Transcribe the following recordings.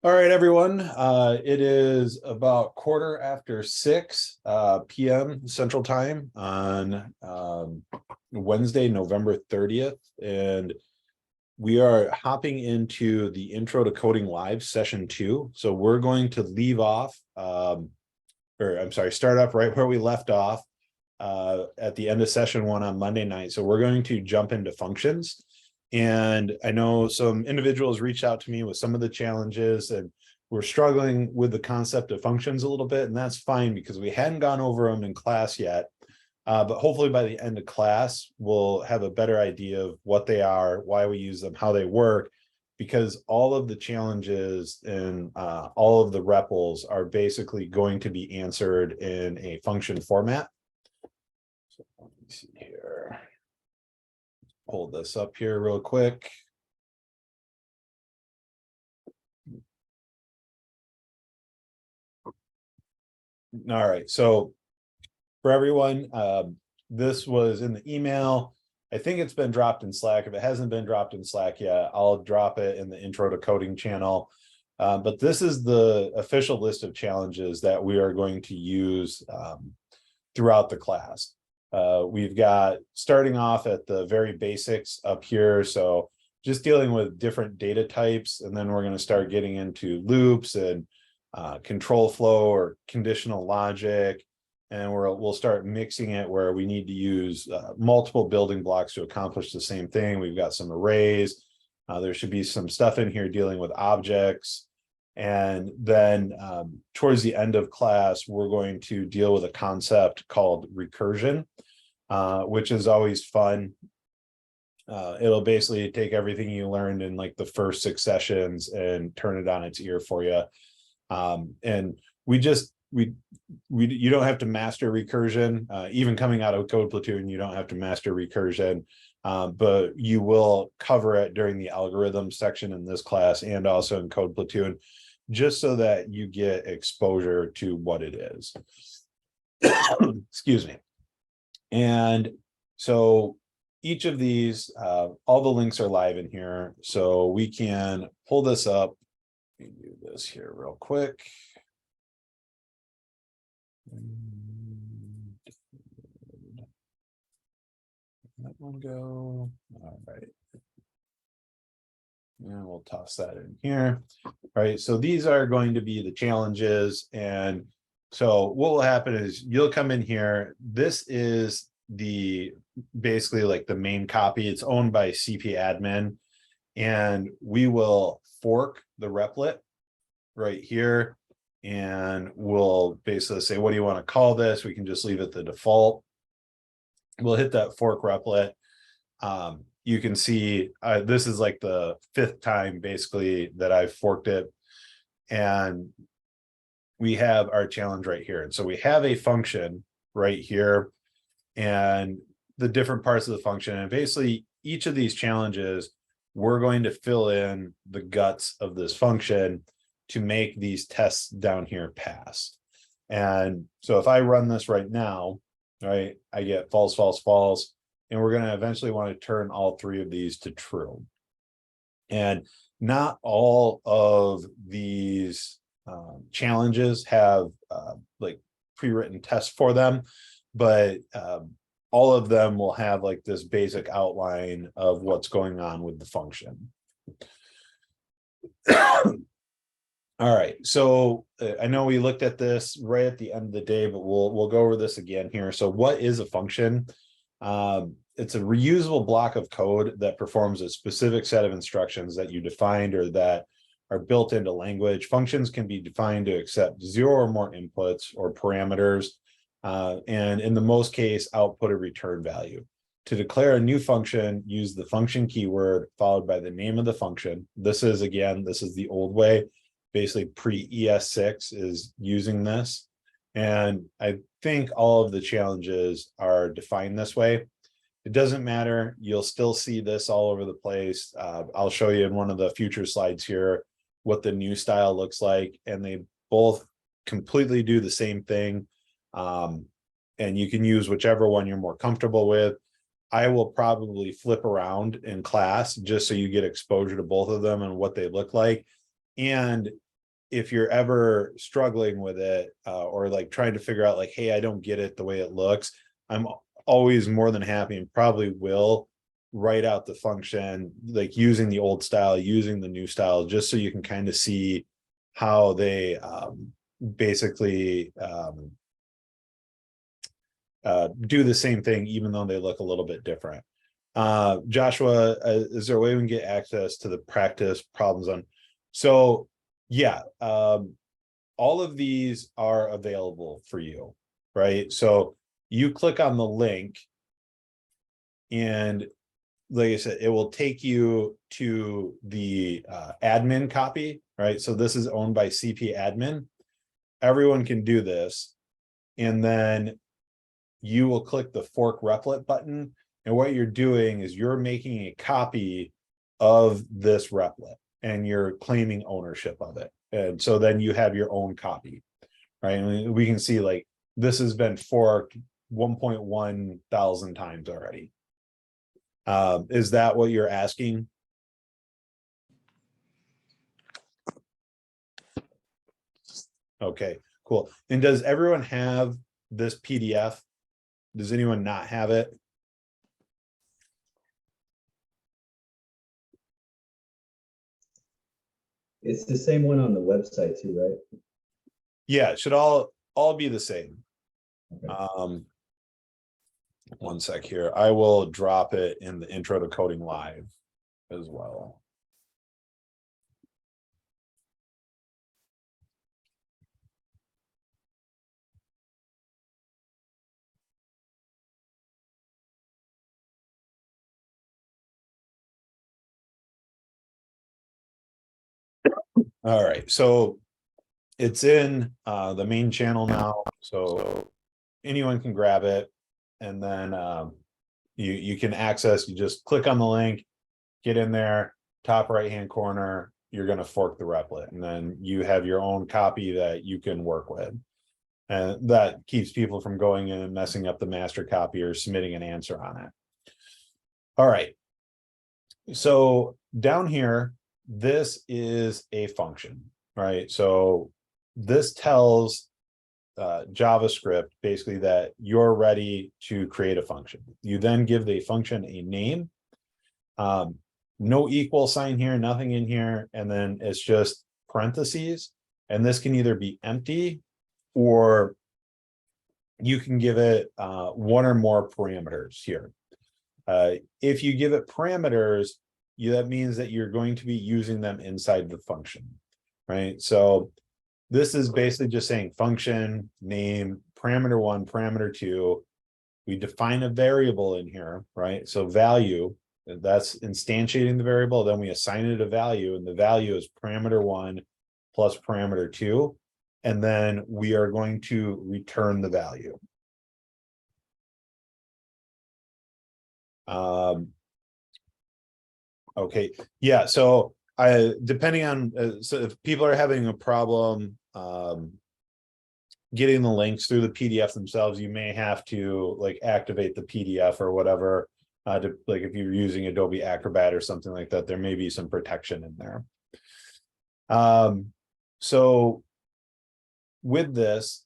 All right, everyone. It is about 6:15 p.m. Central Time on Wednesday, November 30th. And we are hopping into the Intro to Coding Live session 2. So we're going to leave off, start off right where we left off at the end of session 1 on Monday night. So we're going to jump into functions. And I know some individuals reached out to me with some of the challenges, and we're struggling with the concept of functions a little bit, and that's fine because we hadn't gone over them in class yet. But hopefully by the end of class, we'll have a better idea of what they are, why we use them, how they work, because all of the challenges and all of the REPLs are basically going to be answered in a function format. So let me see here. Pull this up here real quick. All right, so for everyone, this was in the email. I think it's been dropped in Slack. If it hasn't been dropped in Slack yet, I'll drop it in the Intro to Coding channel. But this is the official list of challenges that we are going to use throughout the class. We've got starting off at the very basics up here. So just dealing with different data types, and then we're going to start getting into loops and control flow or conditional logic. And we'll start mixing it where we need to use multiple building blocks to accomplish the same thing. We've got some arrays. There should be some stuff in here dealing with objects. And then towards the end of class, we're going to deal with a concept called recursion, which is always fun. It'll basically take everything you learned in like the first 6 sessions and turn it on its ear for you. And you don't have to master recursion. Even coming out of Code Platoon, you don't have to master recursion, but you will cover it during the algorithm section in this class and also in Code Platoon, just so that you get exposure to what it is. Excuse me. And so each of these, all the links are live in here, so we can pull this up. Let me do this here real quick. That one go. All right. And we'll toss that in here. All right. So these are going to be the challenges. And so what will happen is you'll come in here. This is basically like the main copy. It's owned by CP admin. And we will fork the replet right here. And we'll basically say, what do you want to call this? We can just leave it the default. We'll hit that fork replet. You can see this is like the 5th time basically that I've forked it. And we have our challenge right here. And so we have a function right here and the different parts of the function. And basically each of these challenges, we're going to fill in the guts of this function to make these tests down here pass. And so if I run this right now, right, I get false, false, false, and we're going to eventually want to turn all 3 of these to true. And not all of these challenges have like pre-written tests for them, but all of them will have like this basic outline of what's going on with the function. All right, so I know we looked at this right at the end of the day, but we'll go over this again here. So what is a function? It's a reusable block of code that performs a specific set of instructions that you defined or that are built into language. Functions can be defined to accept 0 or more inputs or parameters, and in the most case, output a return value. To declare a new function, use the function keyword followed by the name of the function. This is the old way. Basically pre-ES6 is using this. And I think all of the challenges are defined this way. It doesn't matter. You'll still see this all over the place. I'll show you in one of the future slides here what the new style looks like. And they both completely do the same thing. And you can use whichever one you're more comfortable with. I will probably flip around in class just so you get exposure to both of them and what they look like. And if you're ever struggling with it, or like trying to figure out like, hey, I don't get it the way it looks, I'm always more than happy and probably will write out the function, like using the old style, using the new style, just so you can kind of see how they basically do the same thing, even though they look a little bit different. Joshua, is there a way we can get access to the practice problems on? So yeah, all of these are available for you, right? So you click on the link and like I said, it will take you to the admin copy, right? So this is owned by CP admin. Everyone can do this. And then you will click the fork replit button. And what you're doing is you're making a copy of this replit and you're claiming ownership of it. And so then you have your own copy, right? And we can see like this has been forked 1.1 thousand times already. Is that what you're asking? Okay, cool. And does everyone have this PDF? Does anyone not have it? It's the same one on the website too, right? Yeah, it should all be the same. Okay. One sec here. I will drop it in the intro to coding live as well. All right, so it's in the main channel now, so anyone can grab it, and then you can access. You just click on the link, get in there, top right hand corner. You're going to fork the replit, and then you have your own copy that you can work with, and that keeps people from going in and messing up the master copy or submitting an answer on it. All right, so down here, this is a function, right? So this tells JavaScript basically that you're ready to create a function. You then give the function a name, no equal sign here, nothing in here, and then it's just parentheses. And this can either be empty or you can give it one or more parameters here. If you give it parameters, that means that you're going to be using them inside the function, right? So this is basically just saying function, name, parameter one, parameter two. We define a variable in here, right? So value, that's instantiating the variable. Then we assign it a value, and the value is parameter one plus parameter two. And then we are going to return the value. Okay, yeah, so depending on, so if people are having a problem getting the links through the PDF themselves, you may have to like activate the PDF or whatever, to, like if you're using Adobe Acrobat or something like that, there may be some protection in there. So with this,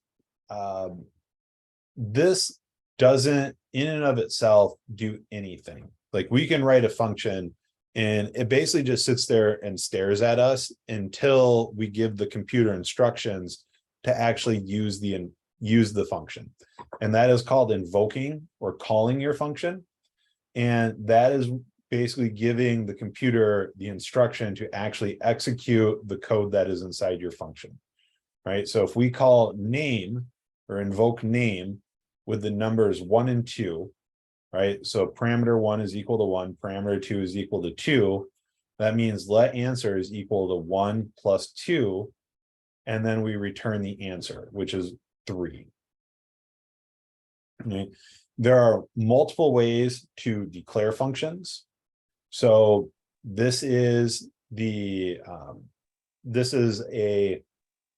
this doesn't in and of itself do anything. Like we can write a function and it basically just sits there and stares at us until we give the computer instructions to actually use the function. And that is called invoking or calling your function. And that is basically giving the computer the instruction to actually execute the code that is inside your function, right? So if we call name or invoke name with the numbers 1 and 2, right? So parameter 1 is equal to 1, parameter 2 is equal to 2. That means let answer is equal to 1 plus 2. And then we return the answer, which is 3. Okay. There are multiple ways to declare functions. So this is the this is a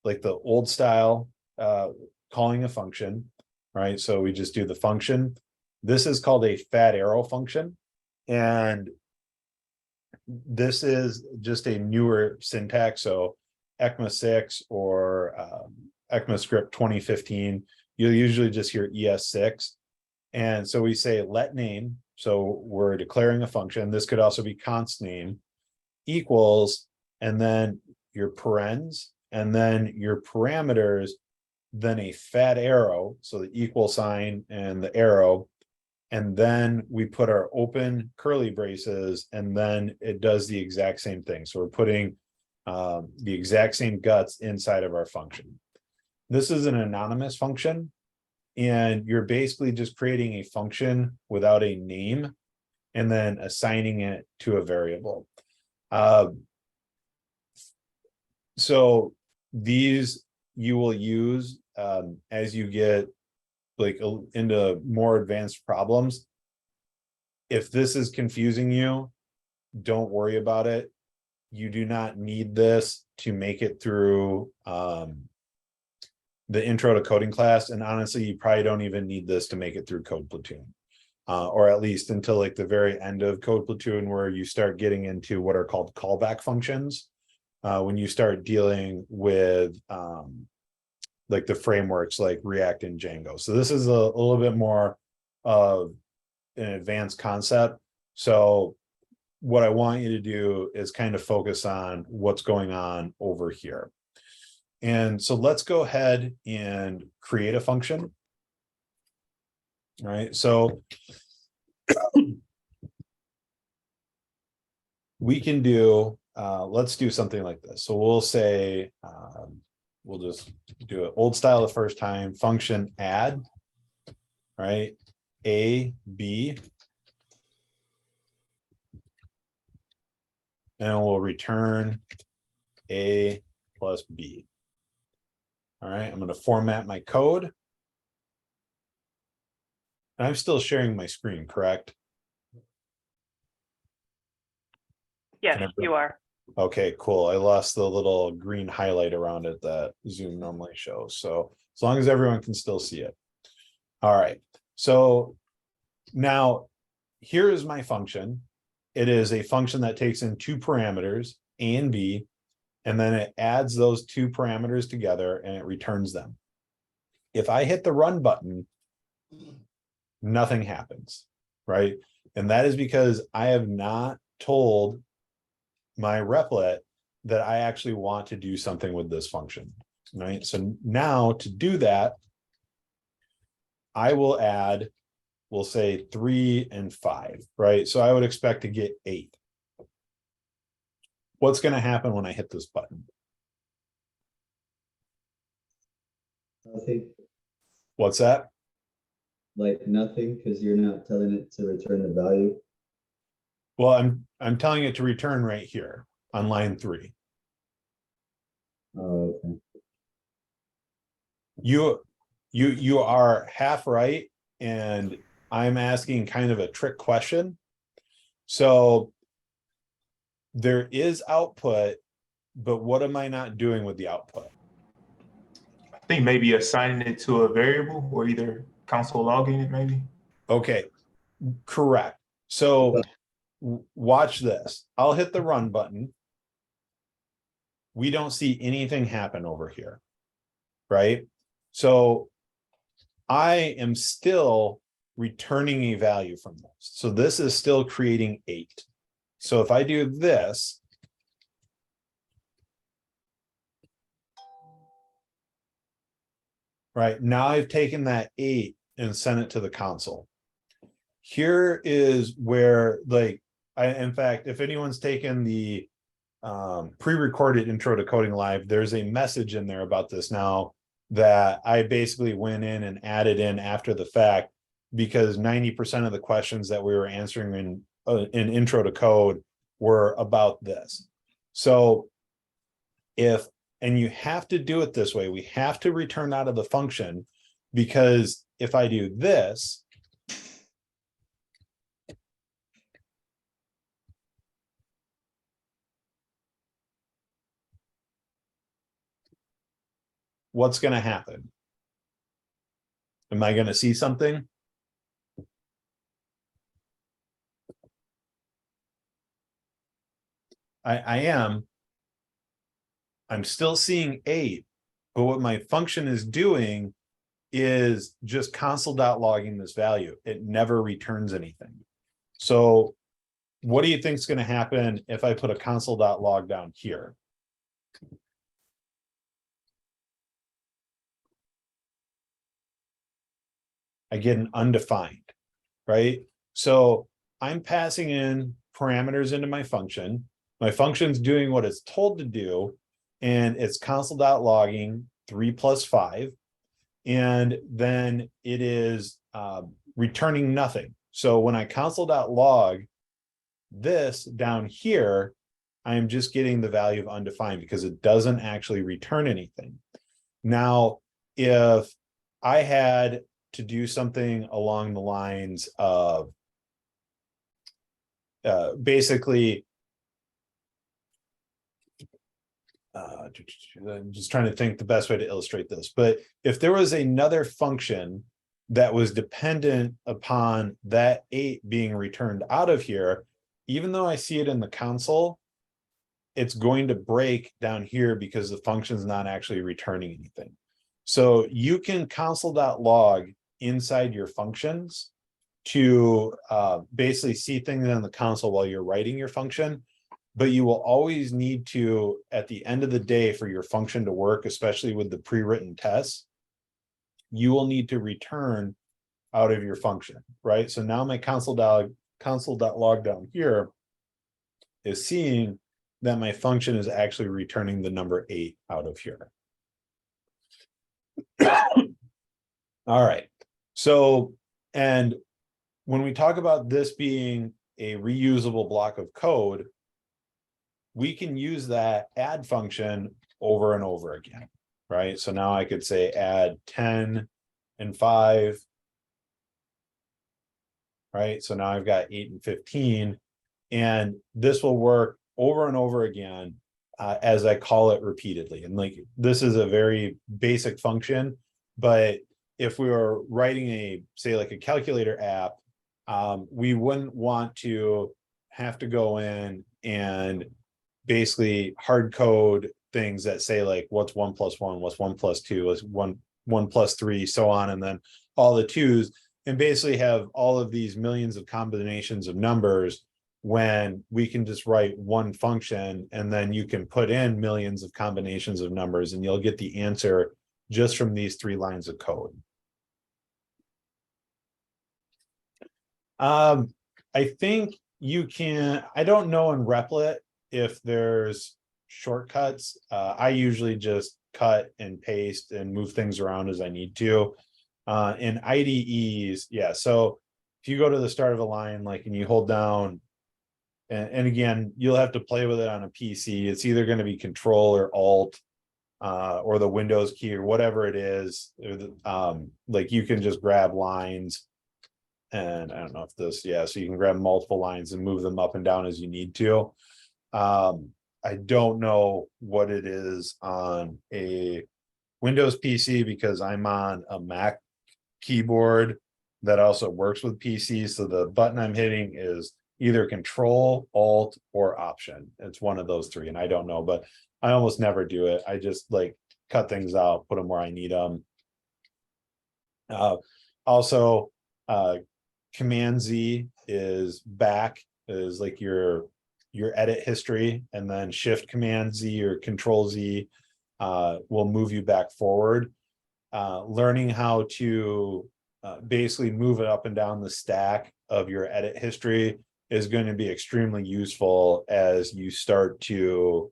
like the old style calling a function, right? So we just do the function. This is called a fat arrow function, and this is just a newer syntax. So ECMA6 or ECMAScript 2015, you'll usually just hear ES6. And so we say let name. So we're declaring a function. This could also be const name equals, and then your parens, and then your parameters, then a fat arrow. So the equal sign and the arrow. And then we put our open curly braces, and then it does the exact same thing. So we're putting the exact same guts inside of our function. This is an anonymous function, and you're basically just creating a function without a name and then assigning it to a variable. So these you will use as you get like into more advanced problems. If this is confusing you, don't worry about it. You do not need this to make it through the intro to coding class. And honestly, you probably don't even need this to make it through Code Platoon, or at least until like the very end of Code Platoon, where you start getting into what are called callback functions. When you start dealing with like the frameworks like React and Django. So this is a little bit more of an advanced concept. So what I want you to do is kind of focus on what's going on over here. And so let's go ahead and create a function. All right, so we can do, let's do something like this. So we'll say, we'll just do it old style the first time, function add, right? A, B, and we'll return A plus B. All right, I'm going to format my code. And I'm still sharing my screen, correct? Yes, you are. Okay, cool. I lost the little green highlight around it that Zoom normally shows. So as long as everyone can still see it. All right. So now here is my function. It is a function that takes in two parameters, A and B, and then it adds those two parameters together and it returns them. If I hit the run button, nothing happens, right? And that is because I have not told my replet that I actually want to do something with this function, right? So now to do that, I will add, we'll say 3 and 5, right? So I would expect to get 8. What's going to happen when I hit this button? Nothing, What's that? like nothing, because you're not telling it to return the value. Well, I'm telling it to return right here on line 3. Oh, okay. You are half right, and I'm asking kind of a trick question. So there is output, but what am I not doing with the output? I think maybe assigning it to a variable or either console logging it maybe. Okay, correct. So watch this. I'll hit the run button. We don't see anything happen over here, right? So I am still returning a value from this. So this is still creating 8. So if I do this, right, now I've taken that 8 and sent it to the console. Here is where, like, in fact, if anyone's taken the pre-recorded intro to coding live, there's a message in there about this now that I basically went in and added in after the fact, because 90% of the questions that we were answering in intro to code were about this. So and you have to do it this way, we have to return out of the function, because if I do this, what's going to happen? Am I going to see something? I am. I'm still seeing 8, but what my function is doing is just console.logging this value. It never returns anything. So what do you think is going to happen if I put a console.log down here? I get an undefined, right? So I'm passing in parameters into my function. My function's doing what it's told to do, and it's console.logging 3 plus 5. And then it is returning nothing. So when I console.log this down here, I'm just getting the value of undefined because it doesn't actually return anything. Now, if I had to do something along the lines of basically, I'm just trying to think the best way to illustrate this, but if there was another function that was dependent upon that 8 being returned out of here, even though I see it in the console, it's going to break down here because the function's not actually returning anything. So you can console.log inside your functions to basically see things in the console while you're writing your function, but you will always need to, at the end of the day, for your function to work, especially with the pre-written tests, you will need to return out of your function, right? So now my console.log down here is seeing that my function is actually returning the number 8 out of here. All right. So, and when we talk about this being a reusable block of code, we can use that add function over and over again, right? So now I could say add 10 and 5, right? So now I've got 8 and 15, and this will work over and over again as I call it repeatedly. And like, this is a very basic function, but if we were writing a, say like a calculator app, we wouldn't want to have to go in and basically hard code things that say like, what's 1 plus 1, what's 1 plus 2, what's 1 plus 3, so on, and then all the 2s, and basically have all of these millions of combinations of numbers, when we can just write one function and then you can put in millions of combinations of numbers and you'll get the answer just from these 3 lines of code. I think you can, I don't know in Replit if there's shortcuts. I usually just cut and paste and move things around as I need to. In IDEs, yeah, so if you go to the start of a line, like, and you hold down, and again, you'll have to play with it on a PC. It's either going to be Control or Alt, or the Windows key or whatever it is. Like you can just grab lines, and I don't know if this, yeah, so you can grab multiple lines and move them up and down as you need to. I don't know what it is on a Windows PC because I'm on a Mac keyboard that also works with PCs. So the button I'm hitting is either Control, Alt, or Option. It's one of those 3, and I don't know, but I almost never do it. I just like cut things out, put them where I need them. Also, Command Z is back, is like your edit history, and then Shift Command Z or Control Z will move you back forward. Learning how to basically move it up and down the stack of your edit history is going to be extremely useful as you start to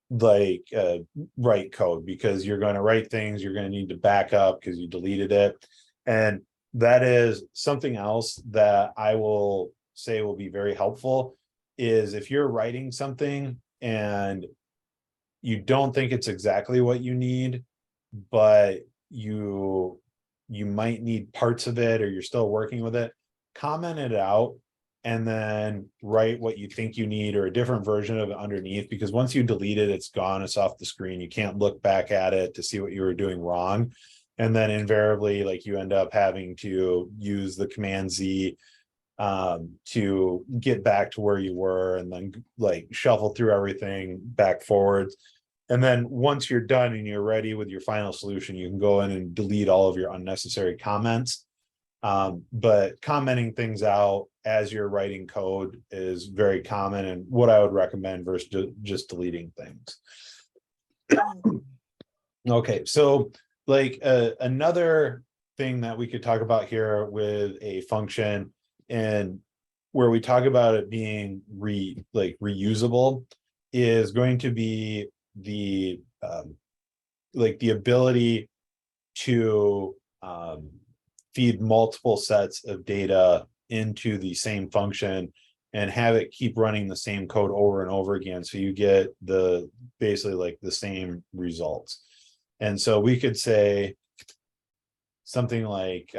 write code, because you're going to write things, you're going to need to back up because you deleted it. And that is something else that I will say will be very helpful, is if you're writing something and you don't think it's exactly what you need, but you might need parts of it, or you're still working with it, comment it out and then write what you think you need, or a different version of it underneath, because once you delete it, it's gone, it's off the screen. You can't look back at it to see what you were doing wrong. And then invariably, like, you end up having to use the Command Z to get back to where you were, and then like shuffle through everything back forwards. And then once you're done and you're ready with your final solution, you can go in and delete all of your unnecessary comments. But commenting things out as you're writing code is very common, and what I would recommend versus just deleting things. Okay, so like another thing that we could talk about here with a function, and where we talk about it being reusable, is going to be the like the ability to feed multiple sets of data into the same function and have it keep running the same code over and over again, so you get the basically like the same results. And so we could say something like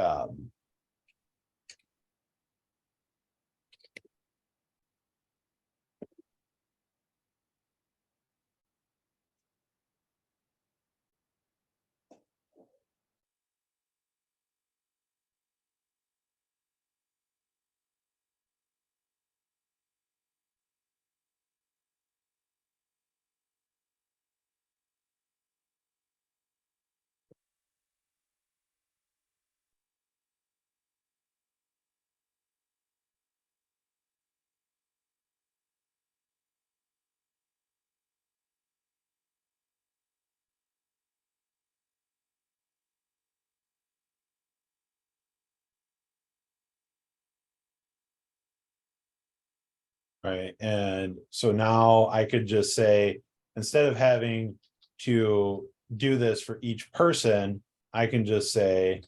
right? And so now I could just say, instead of having to do this for each person, I can just say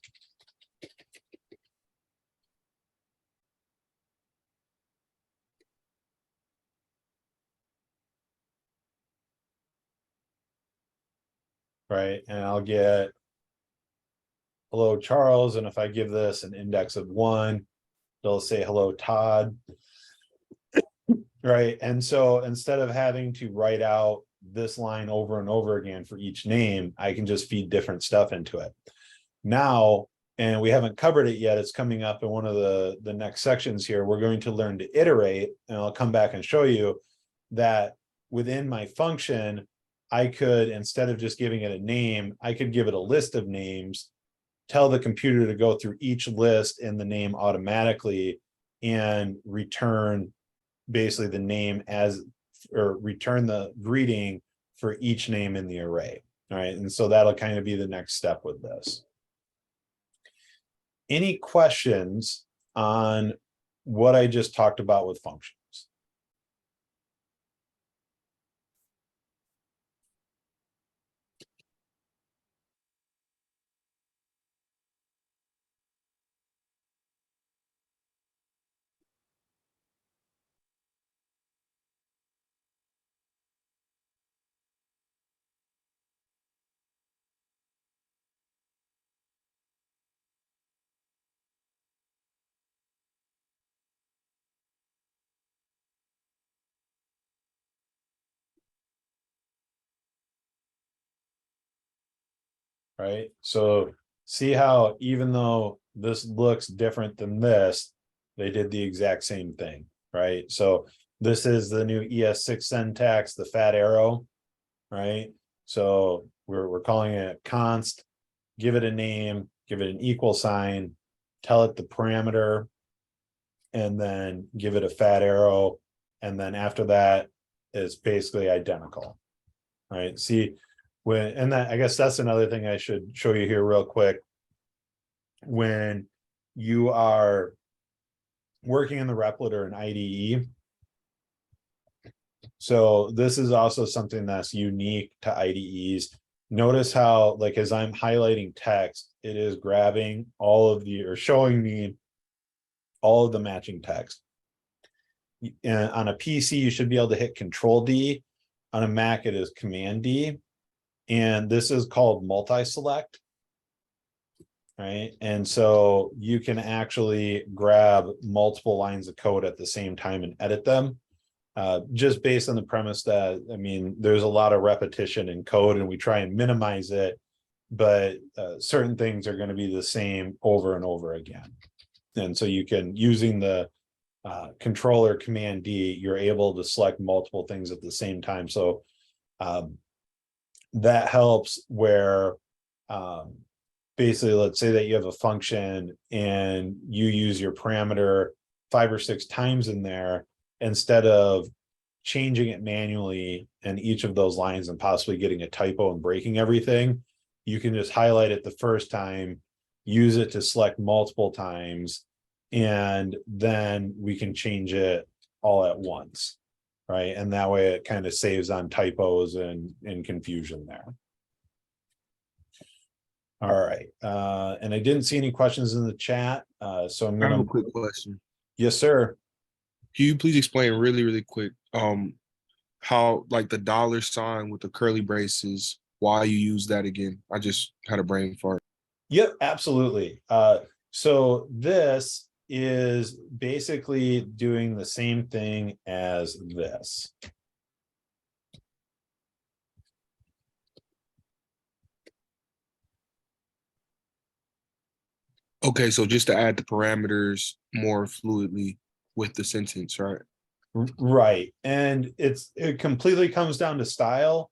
right, and I'll get hello Charles, and if I give this an index of 1, they'll say hello Todd. Right, and so instead of having to write out this line over and over again for each name, I can just feed different stuff into it. Now, and we haven't covered it yet, it's coming up in one of the next sections here, we're going to learn to iterate, and I'll come back and show you that within my function, I could, instead of just giving it a name, I could give it a list of names, tell the computer to go through each list in the name automatically, and return basically the name as, or return the greeting for each name in the array. All right, and so that'll kind of be the next step with this. Any questions on what I just talked about with functions? Right, so see how even though this looks different than this, they did the exact same thing, right? So this is the new ES6 syntax, the fat arrow, right? So we're calling it const, give it a name, give it an equal sign, tell it the parameter, and then give it a fat arrow, and then after that is basically identical, right? See, when, and that, I guess that's another thing I should show you here real quick. When you are working in the Replitor and IDE, so this is also something that's unique to IDEs. Notice how, like, as I'm highlighting text, it is grabbing all of the, or showing me all of the matching text. And on a PC, you should be able to hit Control D. On a Mac, it is Command D. And this is called multi-select. Right, and so you can actually grab multiple lines of code at the same time and edit them, just based on the premise that, I mean, there's a lot of repetition in code and we try and minimize it, but certain things are going to be the same over and over again. And so you can, using the controller Command D, you're able to select multiple things at the same time. So that helps where basically, let's say that you have a function and you use your parameter 5 or 6 times in there, instead of changing it manually in each of those lines and possibly getting a typo and breaking everything, you can just highlight it the first time, use it to select multiple times, and then we can change it all at once, right? And that way it kind of saves on typos and confusion there. All right, and I didn't see any questions in the chat, so I'm I have gonna. a quick question. Yes, sir. Can you please explain really quick how like the $sign with the curly braces, why you use that again? I just had a brain fart. Yep, absolutely. So this is basically doing the same thing as this. Okay, so just to add the parameters more fluidly with the sentence, right? Right, and it completely comes down to style,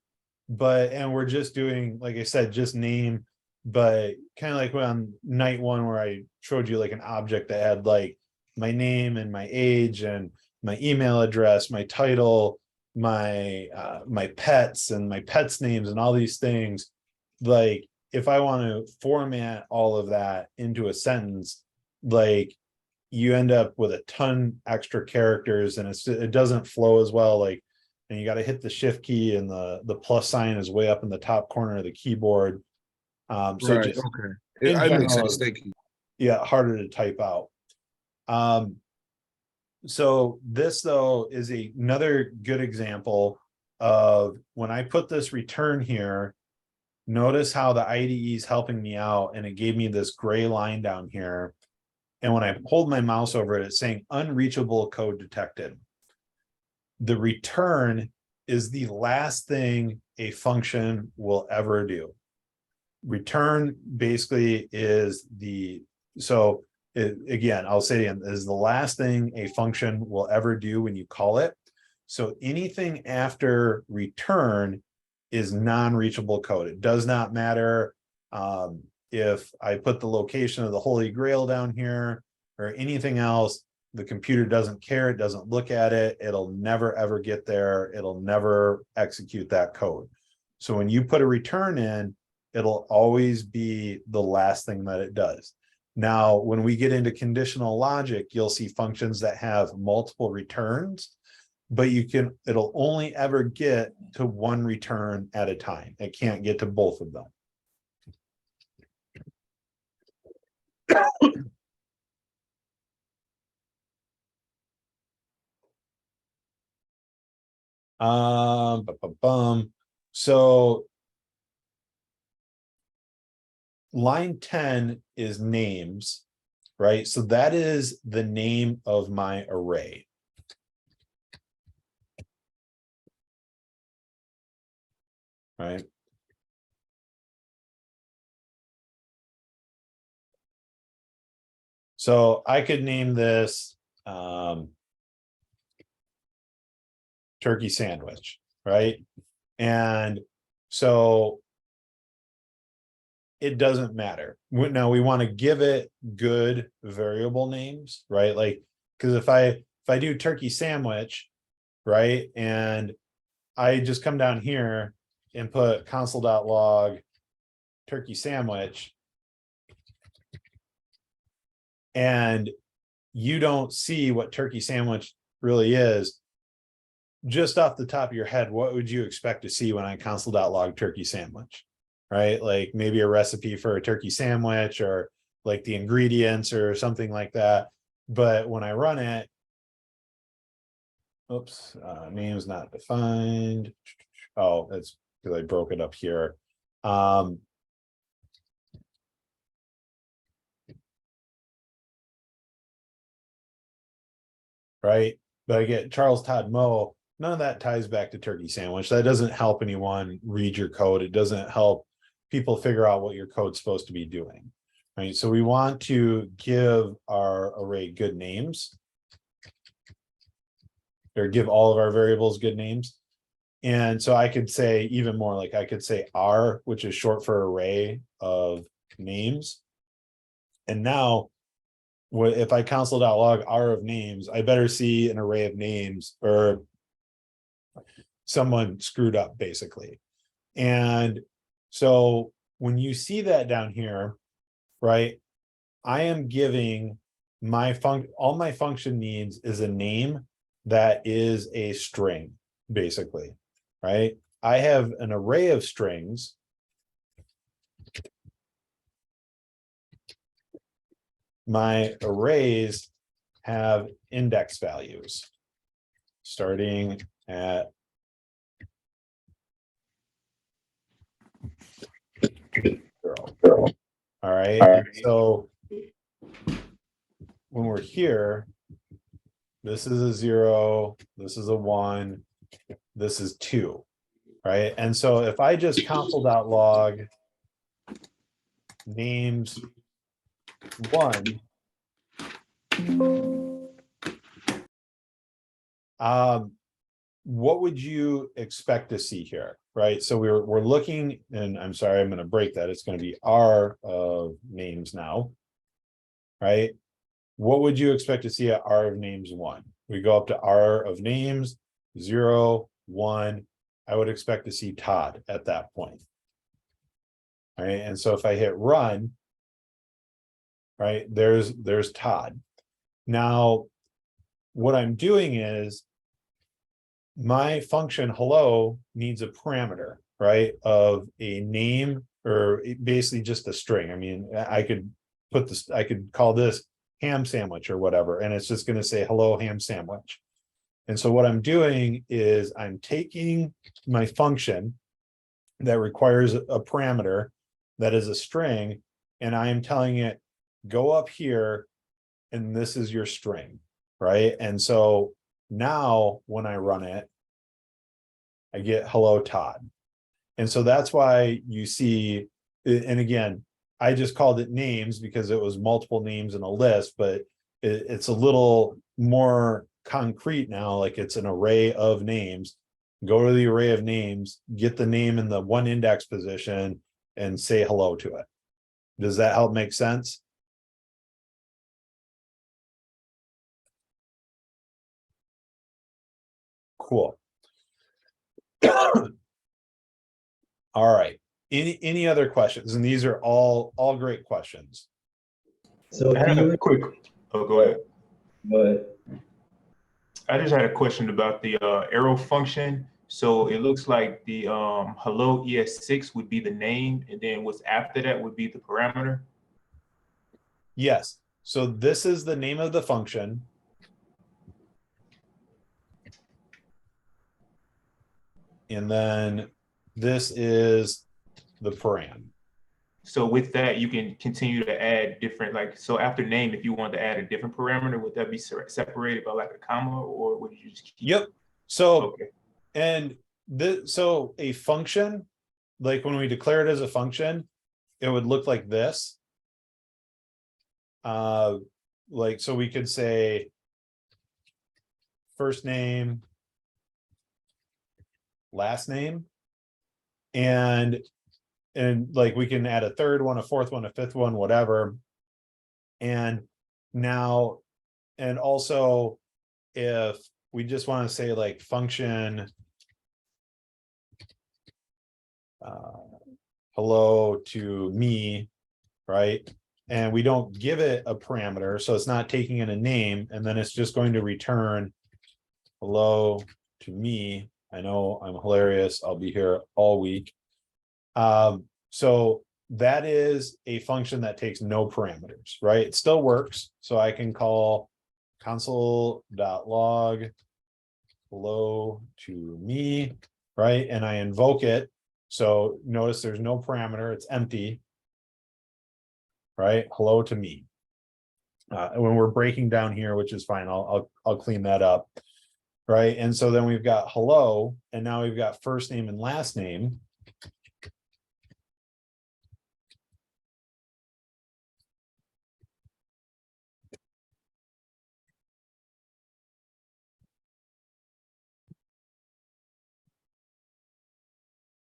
and we're just doing, like I said, just name, but kind of like when on night one where I showed you like an object that had like my name and my age and my email address, my title, my my pets and my pets names and all these things. Like if I want to format all of that into a sentence, like you end up with a ton extra characters and it doesn't flow as well. Like, and you got to hit the shift key and the plus sign is way up in the top corner of the keyboard. So Right, just okay. in It makes general, sense. Thank you. yeah, harder to type out. So this though is another good example of when I put this return here, notice how the IDE is helping me out and it gave me this gray line down here. And when I hold my mouse over it, it's saying unreachable code detected. The return is the last thing a function will ever do. Return basically is again, I'll say it is the last thing a function will ever do when you call it. So anything after return is non-reachable code. It does not matter if I put the location of the Holy Grail down here or anything else, the computer doesn't care. It doesn't look at it. It'll never, ever get there. It'll never execute that code. So when you put a return in, it'll always be the last thing that it does. Now, when we get into conditional logic, you'll see functions that have multiple returns, but it'll only ever get to one return at a time. It can't get to both of them. So line 10 is names, right? So that is the name of my array. Right. So I could name this turkey sandwich, right? And so it doesn't matter. Now we want to give it good variable names, right? Like, because if I do turkey sandwich, right, and I just come down here and put console.log turkey sandwich, and you don't see what turkey sandwich really is, just off the top of your head, what would you expect to see when I console.log turkey sandwich, right? Like maybe a recipe for a turkey sandwich or like the ingredients or something like that. But when I run it, oops, name's not defined. Oh, that's because I broke it up here. Right, but I get Charles Todd Moe. None of that ties back to turkey sandwich. That doesn't help anyone read your code. It doesn't help people figure out what your code's supposed to be doing, right? So we want to give our array good names, or give all of our variables good names. And so I could say even more, like I could say R, which is short for array of names. And now if I console.log R of names, I better see an array of names or someone screwed up basically. And so when you see that down here, right, I am giving all my function needs is a name that is a string, basically, right? I have an array of strings. My arrays have index values starting at zero. All right. And so when we're here, this is a 0, this is a 1, this is 2, right? And so if I just console.log names 1, what would you expect to see here, right? So we're looking, and I'm sorry, I'm going to break that. It's going to be R of names now, right? What would you expect to see at R of names 1? We go up to R of names 0, 1. I would expect to see Todd at that point. All right, and so if I hit run, right, there's Todd. Now, what I'm doing is my function hello needs a parameter, right, of a name or basically just a string. I mean, I could call this ham sandwich or whatever, and it's just going to say hello ham sandwich. And so what I'm doing is I'm taking my function that requires a parameter that is a string, and I am telling it, go up here, and this is your string, right? And so now when I run it, I get hello Todd. And so that's why you see, and again, I just called it names because it was multiple names in a list, but it's a little more concrete now, like it's an array of names. Go to the array of names, get the name in the one index position, and say hello to it. Does that help make sense? Cool. All right. Any other questions? And these are all great questions. So I had can a you, quick, oh, go ahead. but I just had a question about the arrow function. So it looks like the hello ES6 would be the name, and then what's after that would be the parameter. Yes. So this is the name of the function. And then this is the param. So with that, you can continue to add different, like, so after name, if you want to add a different parameter, would that be separated by like a comma, or would you just keep? Yep. So, okay. And so a function, like when we declare it as a function, it would look like this. Like, so we could say first name, last name, and like we can add a third one, a fourth one, a fifth one, whatever. And now, and also if we just want to say like function hello to me, right? And we don't give it a parameter, so it's not taking in a name, and then it's just going to return hello to me. I know I'm hilarious. I'll be here all week. So that is a function that takes no parameters, right? It still works. So I can call console.log hello to me, right? And I invoke it. So notice there's no parameter, it's empty, right? Hello to me. When we're breaking down here, which is fine, I'll clean that up, right? And so then we've got hello, and now we've got first name and last name.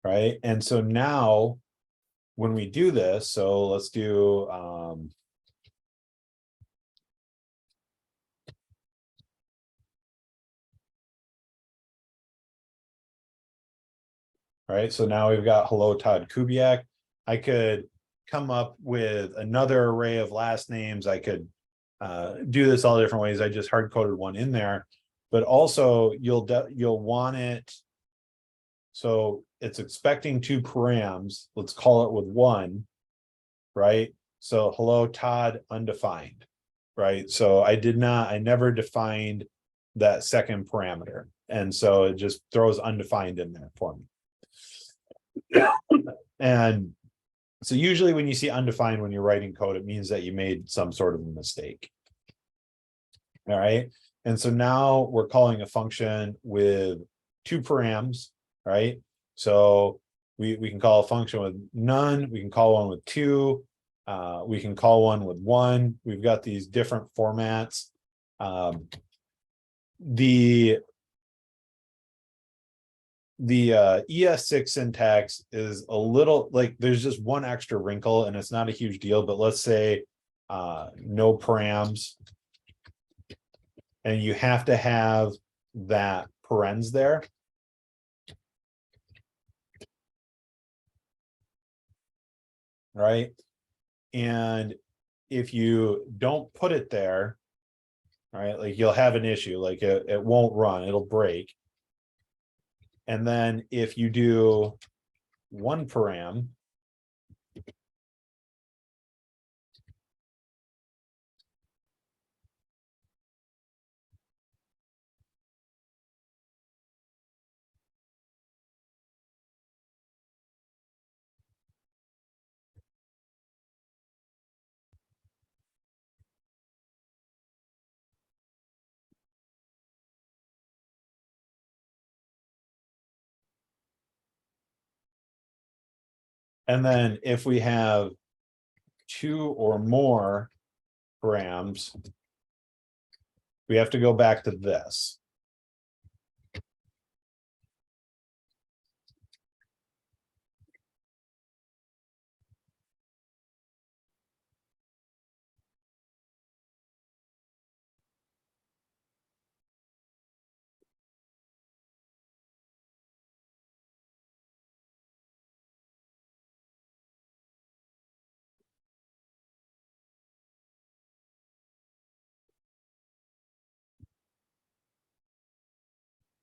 right? And so now when we do this, so let's do right, so now we've got hello Todd Kubiak. I could come up with another array of last names. I could do this all different ways. I just hard coded one in there, but also you'll want it. So it's expecting 2 params. Let's call it with 1, right? So hello Todd undefined, right? So I never defined that second parameter. And so it just throws undefined in there for me. And so usually when you see undefined when you're writing code, it means that you made some sort of a mistake. All right. And so now we're calling a function with 2 params, right? So we can call a function with none, we can call one with 2, we can call one with 1. We've got these different formats. The ES6 syntax is a little like there's just one extra wrinkle and it's not a huge deal, but let's say no params, and you have to have that parens there. Right. And if you don't put it there, right, like you'll have an issue, like it won't run, it'll break. And then if you do 1 param, and then if we have 2 or more params, we have to go back to this.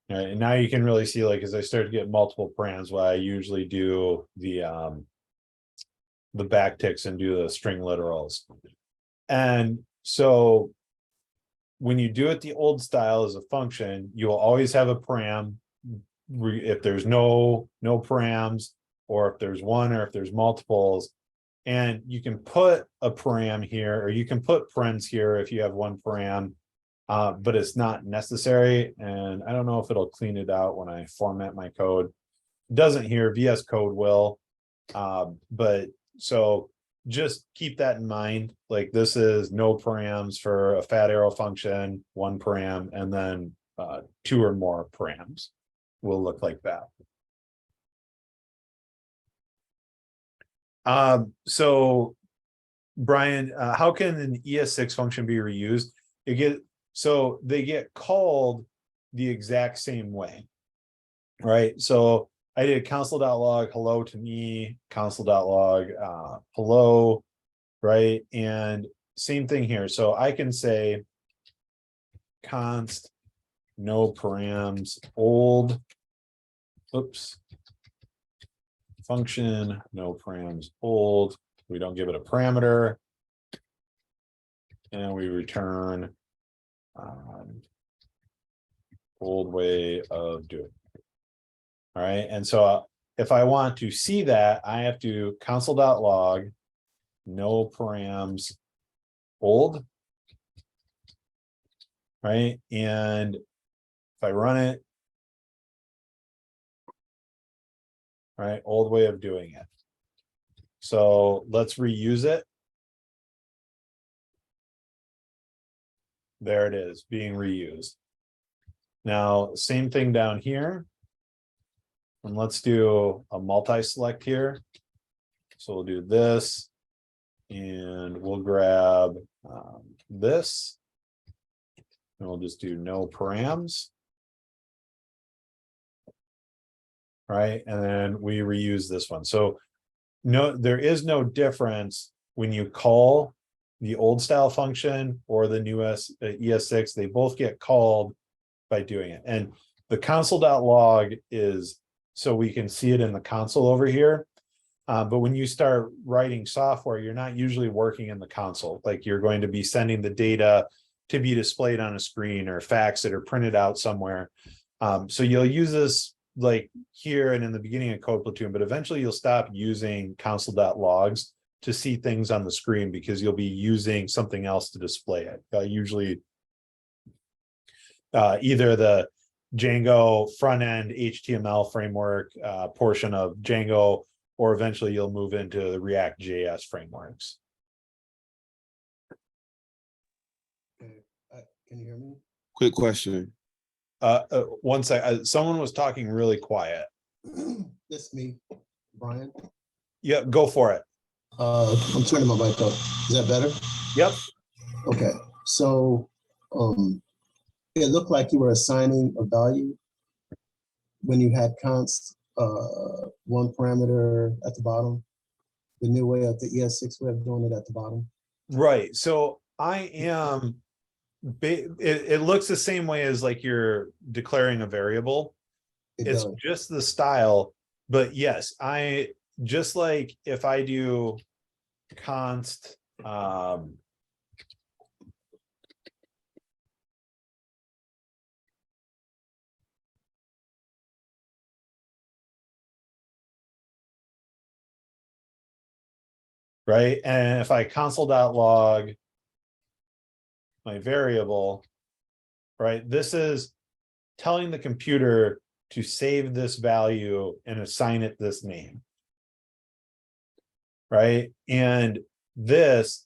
Right, and now you can really see, like, as I start to get multiple params, what I usually do the backticks and do the string literals. And so when you do it the old style as a function, you will always have a param if there's no params, or if there's 1, or if there's multiples. And you can put a param here, or you can put parens here if you have 1 param, but it's not necessary. And I don't know if it'll clean it out when I format my code. It doesn't here, VS Code will. But so just keep that in mind. Like this is no params for a fat arrow function, 1 param, and then 2 or more params will look like that. So Brian, how can an ES6 function be reused? So they get called the exact same way, right? So I did console.log hello to me, console.log hello, right? And same thing here. So I can say const no params old, oops, function no params old. We don't give it a parameter, and we return old way of doing it. All right, and so if I want to see that, I have to console.log no params old, right? And if I run it, right, old way of doing it. So let's reuse it. There it is, being reused. Now, same thing down here. And let's do a multi-select here. So we'll do this. And we'll grab this. And we'll just do no params. Right, and then we reuse this one. So no, there is no difference when you call the old style function or the new ES6. They both get called by doing it. And the console.log is so we can see it in the console over here. But when you start writing software, you're not usually working in the console. Like you're going to be sending the data to be displayed on a screen or faxed or printed out somewhere. So you'll use this like here and in the beginning of Code Platoon, but eventually you'll stop using console.logs to see things on the screen because you'll be using something else to display it. Usually either the Django front end HTML framework portion of Django, or eventually you'll move into the React JS frameworks. Okay, can you hear me? Quick question. One sec, someone was talking really quiet. That's me, Brian. Yeah, go for it. I'm turning my mic up. Is that better? Yep. Okay, so it looked like you were assigning a value when you had const one parameter at the bottom. The new way of the ES6 way of doing it at the bottom. Right. So I am. It looks the same way as like you're declaring a variable. It's does. just the style, but yes, I just like if I do const right, and if I console.log my variable, right, this is telling the computer to save this value and assign it this name. Right. And this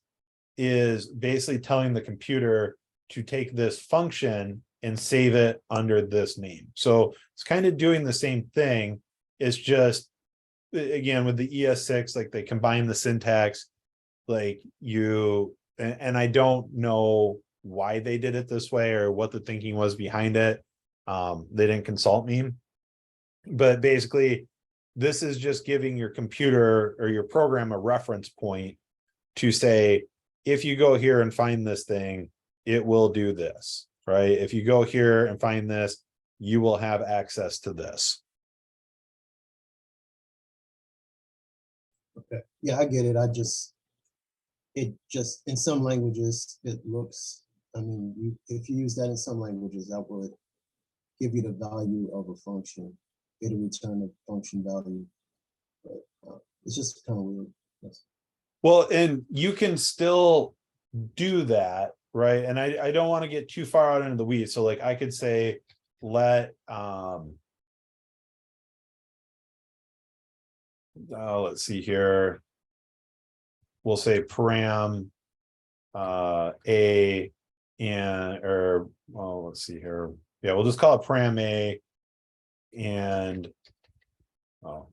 is basically telling the computer to take this function and save it under this name. So it's kind of doing the same thing. It's just, again, with the ES6, like they combine the syntax, like you, and I don't know why they did it this way or what the thinking was behind it. They didn't consult me, but basically this is just giving your computer or your program a reference point to say, if you go here and find this thing, it will do this, right? If you go here and find this, you will have access to this. Okay, yeah, I get it. It just in some languages it looks. I mean, if you use that in some languages, that would give you the value of a function. It'll return a function value, but it's just kind of weird. Yes. Well, and you can still do that, right? And I don't want to get too far out into the weeds. So like I could say, let let's see here. We'll say param a and or well, let's see here. Yeah, we'll just call it param a and oh.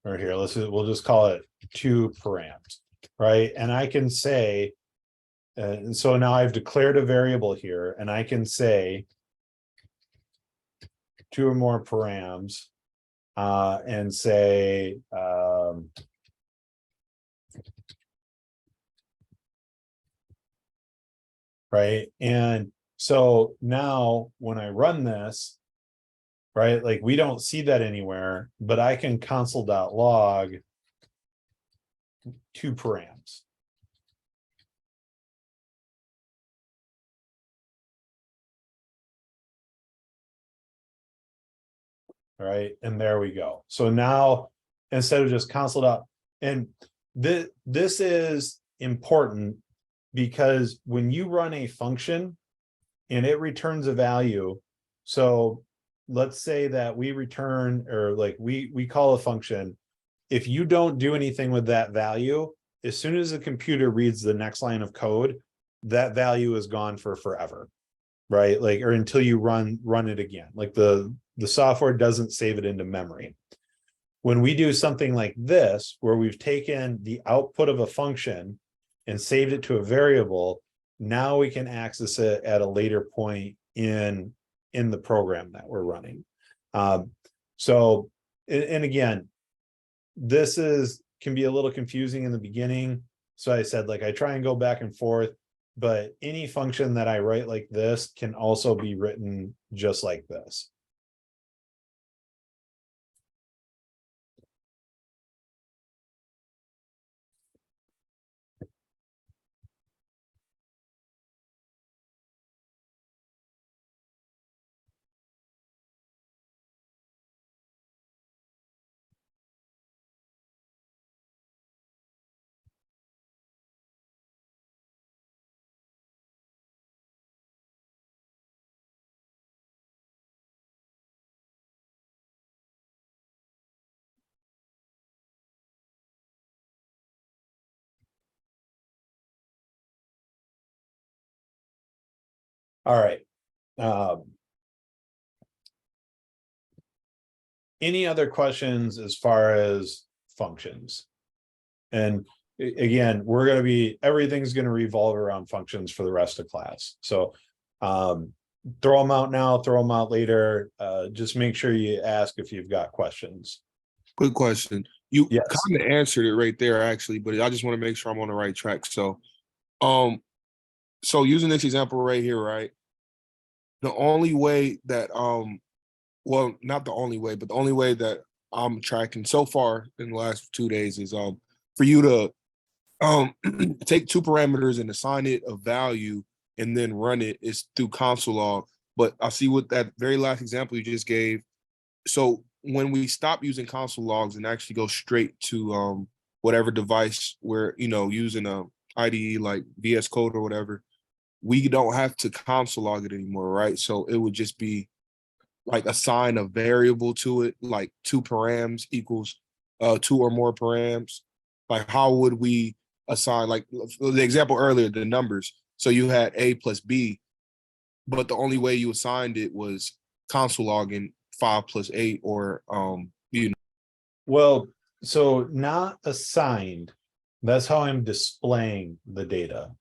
Or here, we'll just call it 2 params, right? And I can say, and so now I've declared a variable here, and I can say 2 or more params, and say, right? And so now when I run this, right, like we don't see that anywhere, but I can console.log 2 params. All right, and there we go. So now instead of just console. And this is important because when you run a function and it returns a value, so let's say that we return or like we call a function. If you don't do anything with that value, as soon as the computer reads the next line of code, that value is gone for forever. right? Like, or until you run it again. Like the software doesn't save it into memory. When we do something like this, where we've taken the output of a function and saved it to a variable, now we can access it at a later point in the program that we're running. So, and again, this can be a little confusing in the beginning. So I said, like, I try and go back and forth, but any function that I write like this can also be written just like this. All right. Any other questions as far as functions? And again, everything's going to revolve around functions for the rest of class. So throw them out now, throw them out later. Just make sure you ask if you've got questions. Quick question. You Yes. kind of answered it right there, actually, but I just want to make sure I'm on the right track. So using this example right here, right? The only way that well, not the only way, but the only way that I'm tracking so far in the last 2 days is for you to take two parameters and assign it a value and then run it is through console log. But I see with that very last example you just gave. So when we stop using console logs and actually go straight to whatever device we're using a IDE like VS Code or whatever, we don't have to console log it anymore, right? So it would just be like assign a variable to it, like two params equals two or more params. Like how would we assign, like the example earlier, the numbers? So you had A plus B, but the only way you assigned it was console logging 5 plus 8 or Well, so not assigned, that's how I'm displaying the data,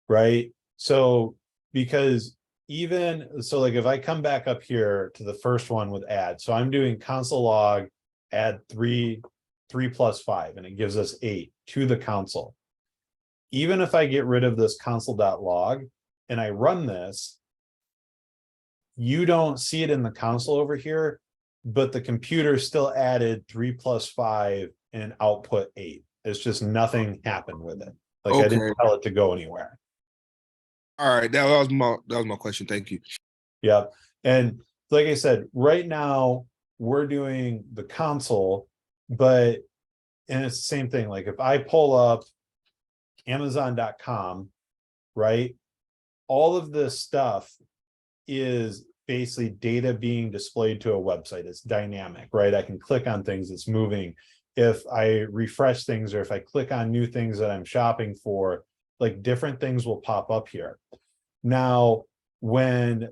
right? So because like if I come back up here to the first one with add, so I'm doing console log add 3 plus 5, and it gives us 8 to the console. Even if I get rid of this console.log and I run this, you don't see it in the console over here, but the computer still added 3 plus 5 and output 8. It's just nothing happened with it. Like I didn't tell it to go anywhere. All right, that was my question. Thank you. Yeah. And like I said, right now we're doing the console, and it's the same thing. Like if I pull up Amazon.com, right? All of this stuff is basically data being displayed to a website. It's dynamic, right? I can click on things, it's moving. If I refresh things or if I click on new things that I'm shopping for, like different things will pop up here. Now, when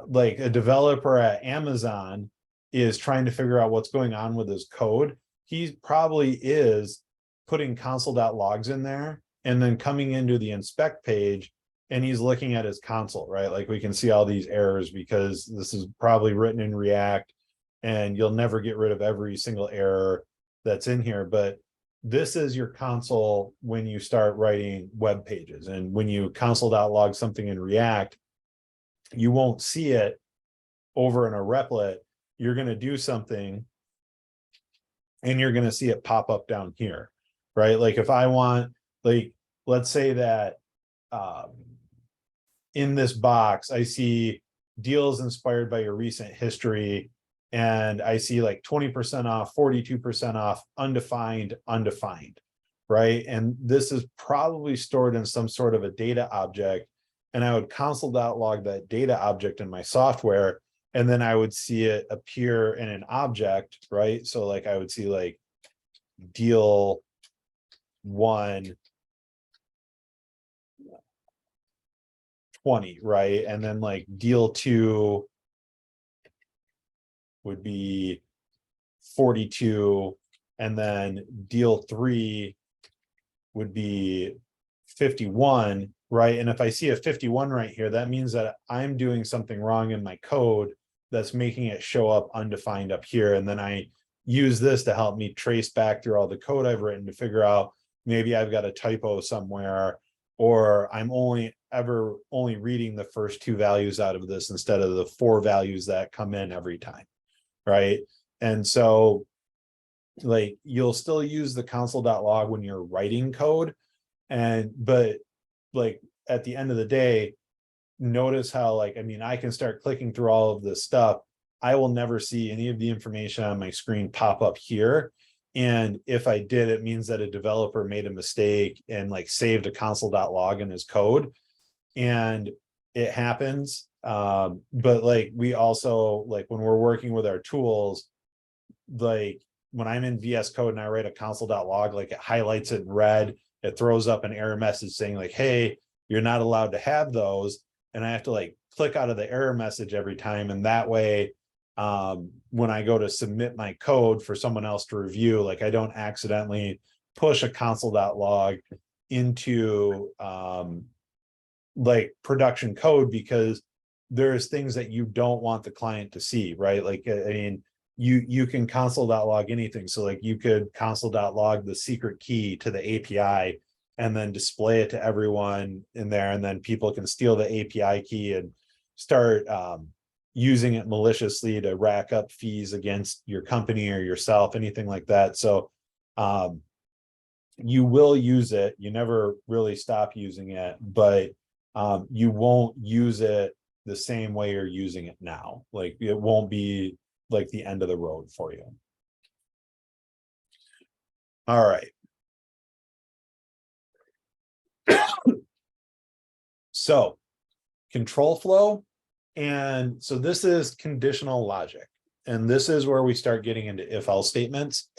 like a developer at Amazon is trying to figure out what's going on with his code, he probably is putting console.logs in there and then coming into the inspect page and he's looking at his console, right? Like we can see all these errors because this is probably written in React and you'll never get rid of every single error that's in here. But this is your console when you start writing web pages. And when you console.log something in React, you won't see it over in a replit. You're going to do something and you're going to see it pop up down here, right? Like if I want, like, let's say that in this box, I see deals inspired by your recent history. And I see like 20% off, 42% off, undefined, right? And this is probably stored in some sort of a data object. And I would console.log that data object in my software. And then I would see it appear in an object, right? So like I would see like deal 1 20, right? And then like deal 2 would be 42, and then deal 3 would be 51, right? And if I see a 51 right here, that means that I'm doing something wrong in my code that's making it show up undefined up here. And then I use this to help me trace back through all the code I've written to figure out maybe I've got a typo somewhere, or I'm only reading the first 2 values out of this instead of the 4 values that come in every time, right? And so like you'll still use the console.log when you're writing code, but like at the end of the day, notice how like, I mean, I can start clicking through all of this stuff. I will never see any of the information on my screen pop up here. And if I did, it means that a developer made a mistake and like saved a console.log in his code. And it happens. But like we also, like when we're working with our tools, like when I'm in VS Code and I write a console.log, like it highlights it in red, it throws up an error message saying like, hey, you're not allowed to have those. And I have to like click out of the error message every time. And that way, when I go to submit my code for someone else to review, like I don't accidentally push a console.log into like production code, because there's things that you don't want the client to see, right? Like, I mean, you can console.log anything. So like you could console.log the secret key to the API and then display it to everyone in there. And then people can steal the API key and start using it maliciously to rack up fees against your company or yourself, anything like that. So you will use it. You never really stop using it, but you won't use it the same way you're using it now. Like it won't be like the end of the road for you. All right. So control flow. And so this is conditional logic. And this is where we start getting into if-else statements.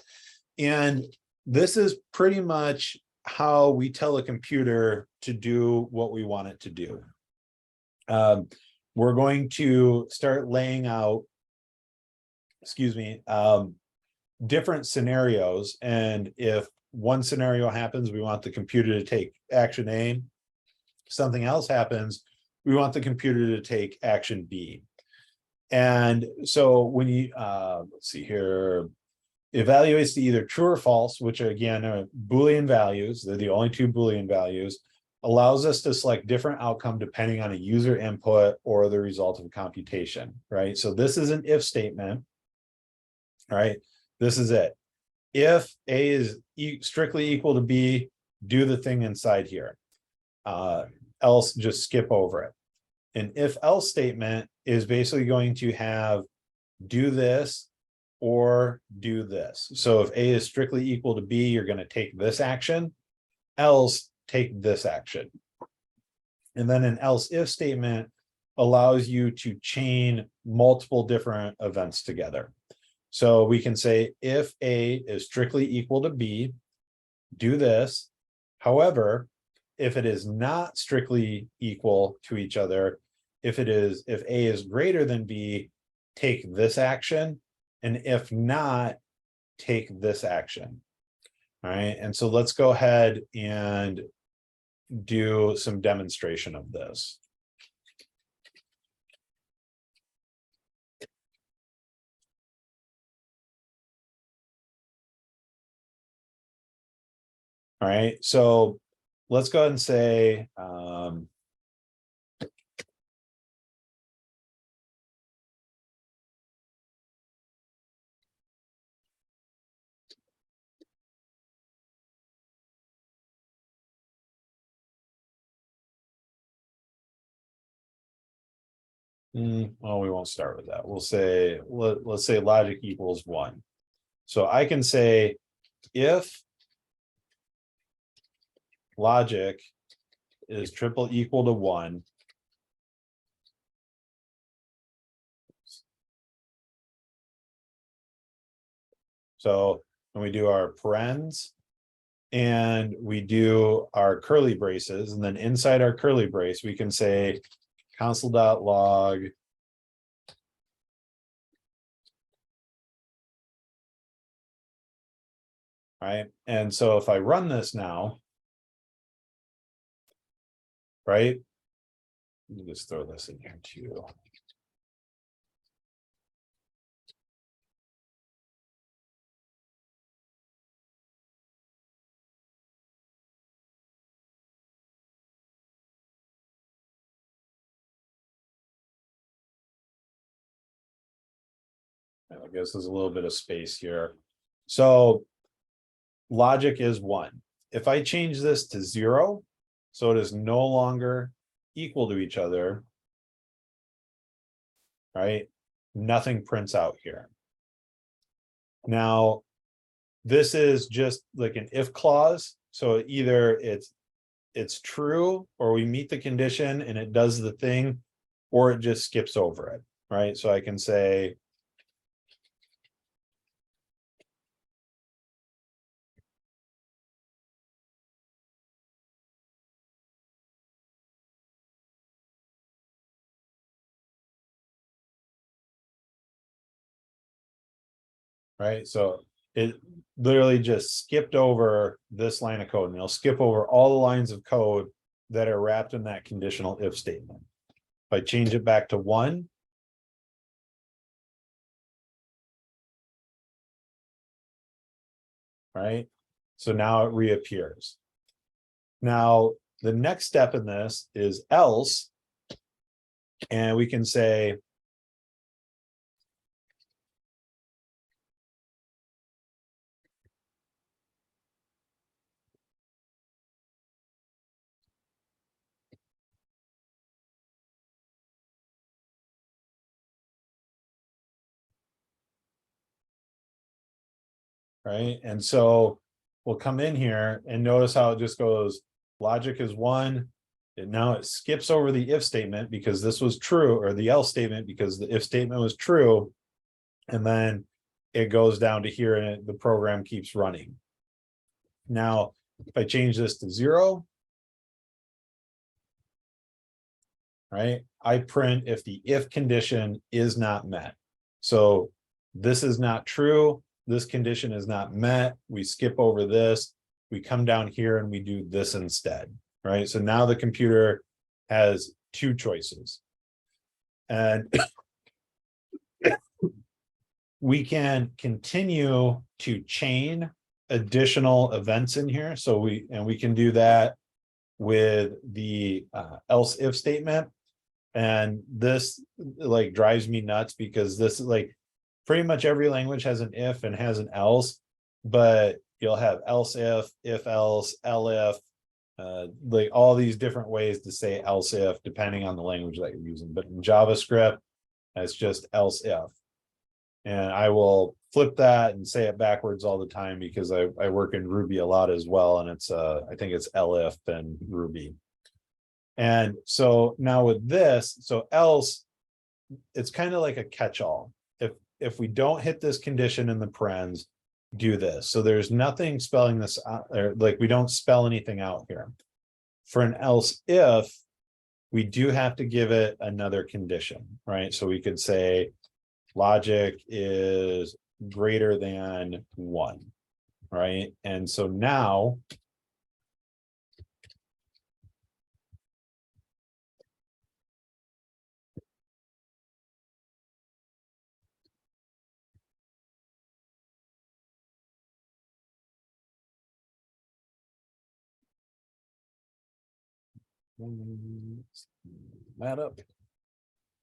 And this is pretty much how we tell a computer to do what we want it to do. We're going to start laying out, different scenarios. And if one scenario happens, we want the computer to take action A. Something else happens, we want the computer to take action B. And so when you, let's see here, evaluates to either true or false, which again are Boolean values, they're the only 2 Boolean values, allows us to select different outcome depending on a user input or the result of a computation, right? So this is an if statement, right? This is it. If A is strictly equal to B, do the thing inside here. Else just skip over it. An if else statement is basically going to have do this or do this. So if A is strictly equal to B, you're going to take this action, else take this action. And then an else if statement allows you to chain multiple different events together. So we can say if A is strictly equal to B, do this. However, if it is not strictly equal to each other, if A is greater than B, take this action. And if not, take this action. All right. And so let's go ahead and do some demonstration of this. All right. So let's go ahead and say, well, we won't start with that. We'll say, let's say logic equals 1. So I can say if logic is triple equal to 1, so when we do our parens, and we do our curly braces, and then inside our curly brace, we can say console.log right? And so if I run this now, right? Let me just throw this in here too. I guess there's a little bit of space here. So logic is 1. If I change this to 0, so it is no longer equal to each other, right? Nothing prints out here. Now, this is just like an if clause. So either it's true, or we meet the condition and it does the thing, or it just skips over it, right? So I can say, right? So it literally just skipped over this line of code, and it'll skip over all the lines of code that are wrapped in that conditional if statement. If I change it back to 1, right? So now it reappears. Now, the next step in this is else, and we can say, right? And so we'll come in here and notice how it just goes, logic is 1, and now it skips over the if statement because this was true, or the else statement because the if statement was true, and then it goes down to here and the program keeps running. Now, if I change this to 0, right, I print if the if condition is not met. So this is not true, this condition is not met, we skip over this, we come down here and we do this instead, right? So now the computer has 2 choices. And we can continue to chain additional events in here. So we can do that with the else if statement. And this like drives me nuts because this is like pretty much every language has an if and has an else, but you'll have else if else, elif, like all these different ways to say else if depending on the language that you're using. But in JavaScript, it's just else if. And I will flip that and say it backwards all the time because I work in Ruby a lot as well. And it's I think it's elif and Ruby. And so now with this, so else, it's kind of like a catch-all. If we don't hit this condition in the parens, do this. So there's nothing spelling this out, or like we don't spell anything out here. For an else if, we do have to give it another condition, right? So we could say logic is greater than 1, right? And so now that up.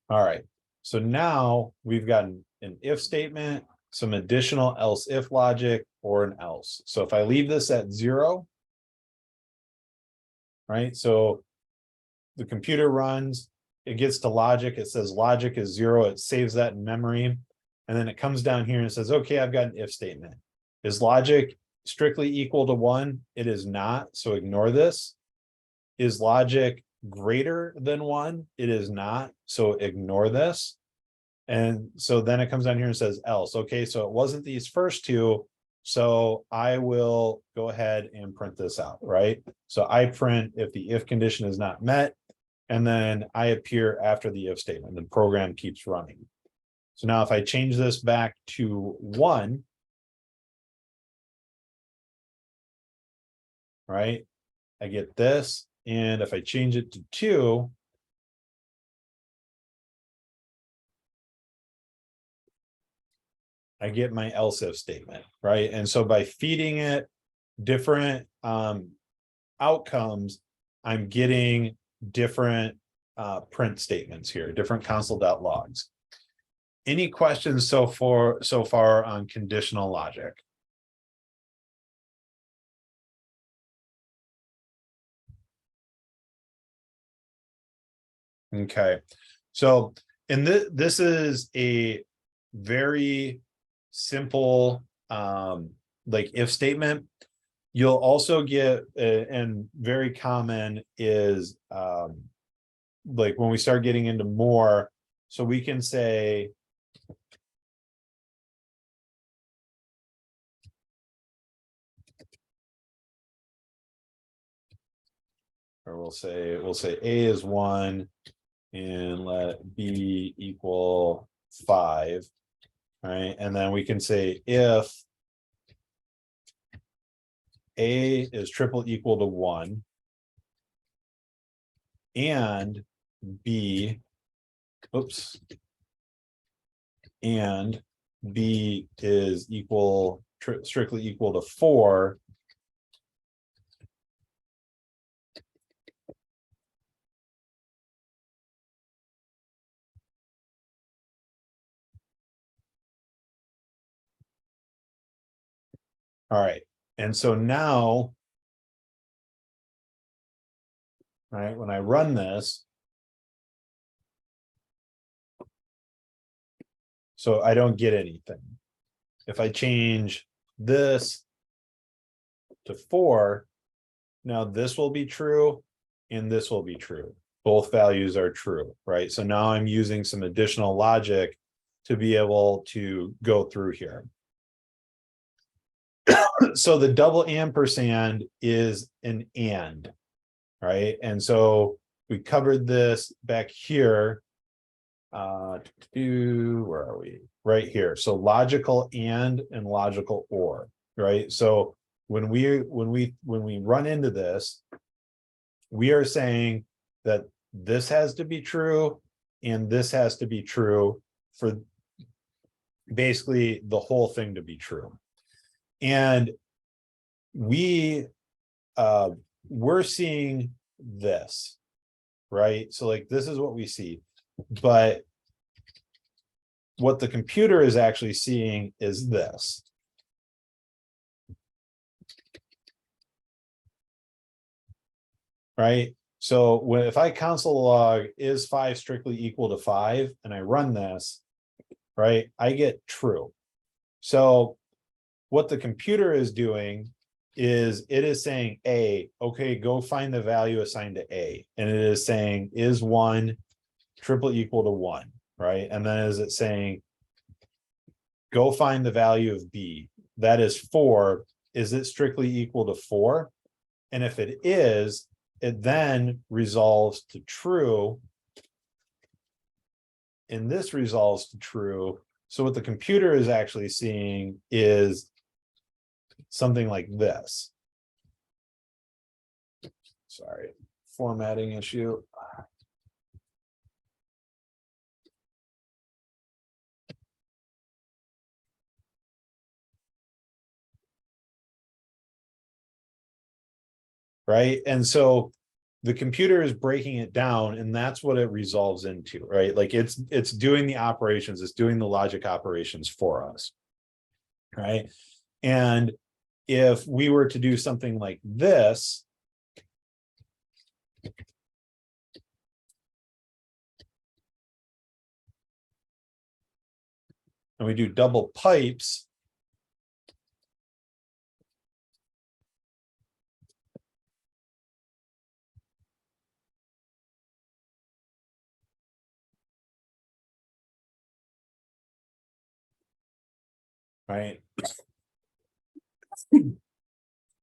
All right. So now we've got an if statement, some additional else if logic, or an else. So if I leave this at 0, right? So the computer runs, it gets to logic, it says logic is 0, it saves that in memory. And then it comes down here and says, okay, I've got an if statement. Is logic strictly equal to 1? It is not, so ignore this. Is logic greater than 1? It is not, so ignore this. And so then it comes down here and says else. Okay, so it wasn't these first 2, So I will go ahead and print this out, right? So I print if the if condition is not met, and then I appear after the if statement, the program keeps running. So now if I change this back to 1, right, I get this. And if I change it to 2, I get my else if statement, right? And so by feeding it different outcomes, I'm getting different print statements here, different console.logs. Any questions so far on conditional logic? Okay, so and this is a very simple like if statement. You'll also get and very common is like when we start getting into more, so we can say or we'll say A is 1 and let B equal 5, right? And then we can say if A is triple equal to 1 and B, oops, and B is equal, strictly equal to 4, all right. And so now, right, when I run this, so I don't get anything. If I change this to 4, now this will be true and this will be true. Both values are true, right? So now I'm using some additional logic to be able to go through here. So the double ampersand is an and, right? And so we covered this back here. Where are we? Right here. So logical and logical or, right? So when we run into this, we are saying that this has to be true and this has to be true for basically the whole thing to be true. And we're seeing this, right? So like this is what we see, but what the computer is actually seeing is this. Right? So if I console log is 5 strictly equal to 5 and I run this, right, I get true. So what the computer is doing is it is saying A, okay, go find the value assigned to A. And it is saying is 1 triple equal to 1, right? And then is it saying go find the value of B, that is 4, is it strictly equal to 4? And if it is, it then resolves to true. And this resolves to true. So what the computer is actually seeing is something like this. Sorry, formatting issue. Right, and so the computer is breaking it down and that's what it resolves into, right? Like it's doing the operations, it's doing the logic operations for us, right? And if we were to do something like this, and we do double pipes, right?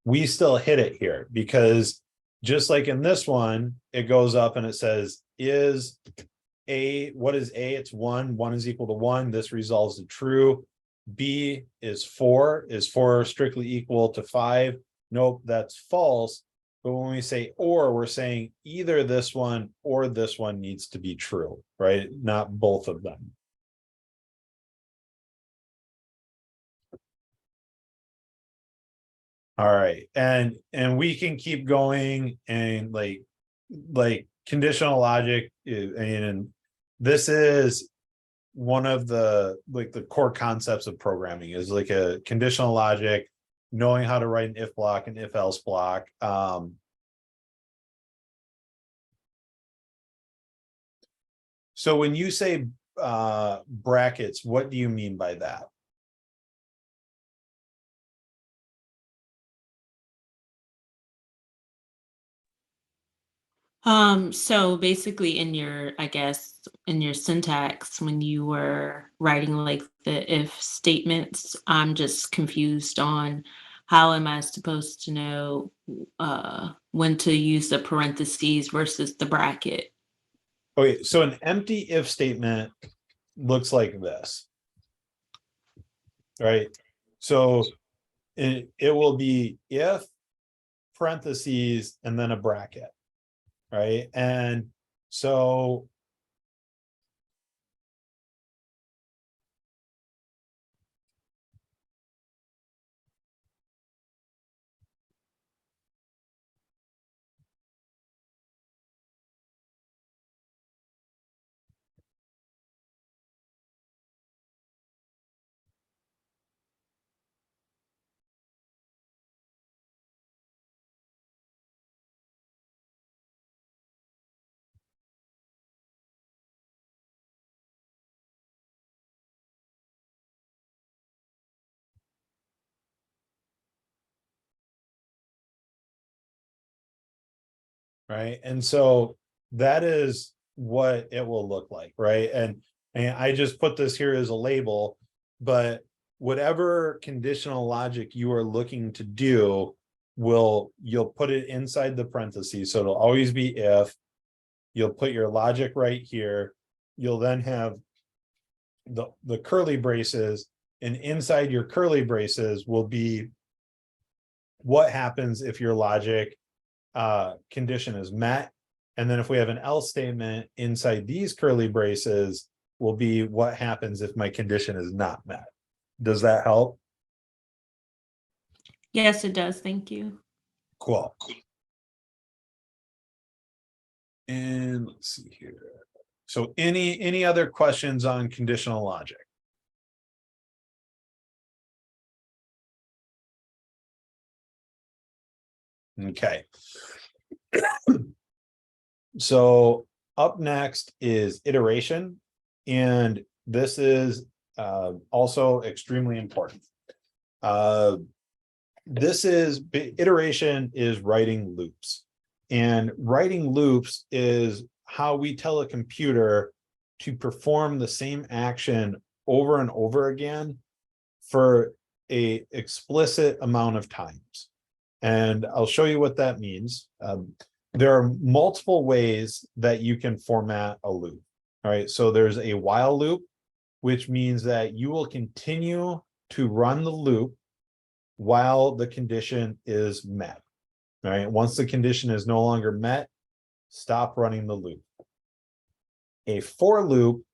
we still hit it here because just like in this one, it goes up and it says is A, what is A? It's 1, 1 is equal to 1. This resolves to true. B is 4. Is 4 strictly equal to 5? Nope, that's false. But when we say or, we're saying either this one or this one needs to be true, right? Not both of them. All right, and we can keep going and like conditional logic, and this is one of the the core concepts of programming is like a conditional logic, knowing how to write an if block and if else block. So when you say brackets, what do you mean by that? So basically in your, I guess, in your syntax, when you were writing like the if statements, I'm just confused on how am I supposed to know when to use the parentheses versus the bracket? Okay, so an empty if statement looks like this, right? So it will be if parentheses and then a bracket, right? And so right, and so that is what it will look like, right? And I just put this here as a label, but whatever conditional logic you are looking to do you'll put it inside the parentheses, so it'll always be if. You'll put your logic right here. You'll then have the curly braces, and inside your curly braces will be what happens if your logic condition is met. And then if we have an else statement inside these curly braces will be what happens if my condition is not met. Does that help? Yes, it does. Thank you. Cool. And let's see here. So any other questions on conditional logic? Okay. So up next is iteration, and this is also extremely important. Iteration is writing loops, and writing loops is how we tell a computer to perform the same action over and over again for a explicit amount of times. And I'll show you what that means. There are multiple ways that you can format a loop. All right, so there's a while loop, which means that you will continue to run the loop while the condition is met. All right, once the condition is no longer met, stop running the loop. A for loop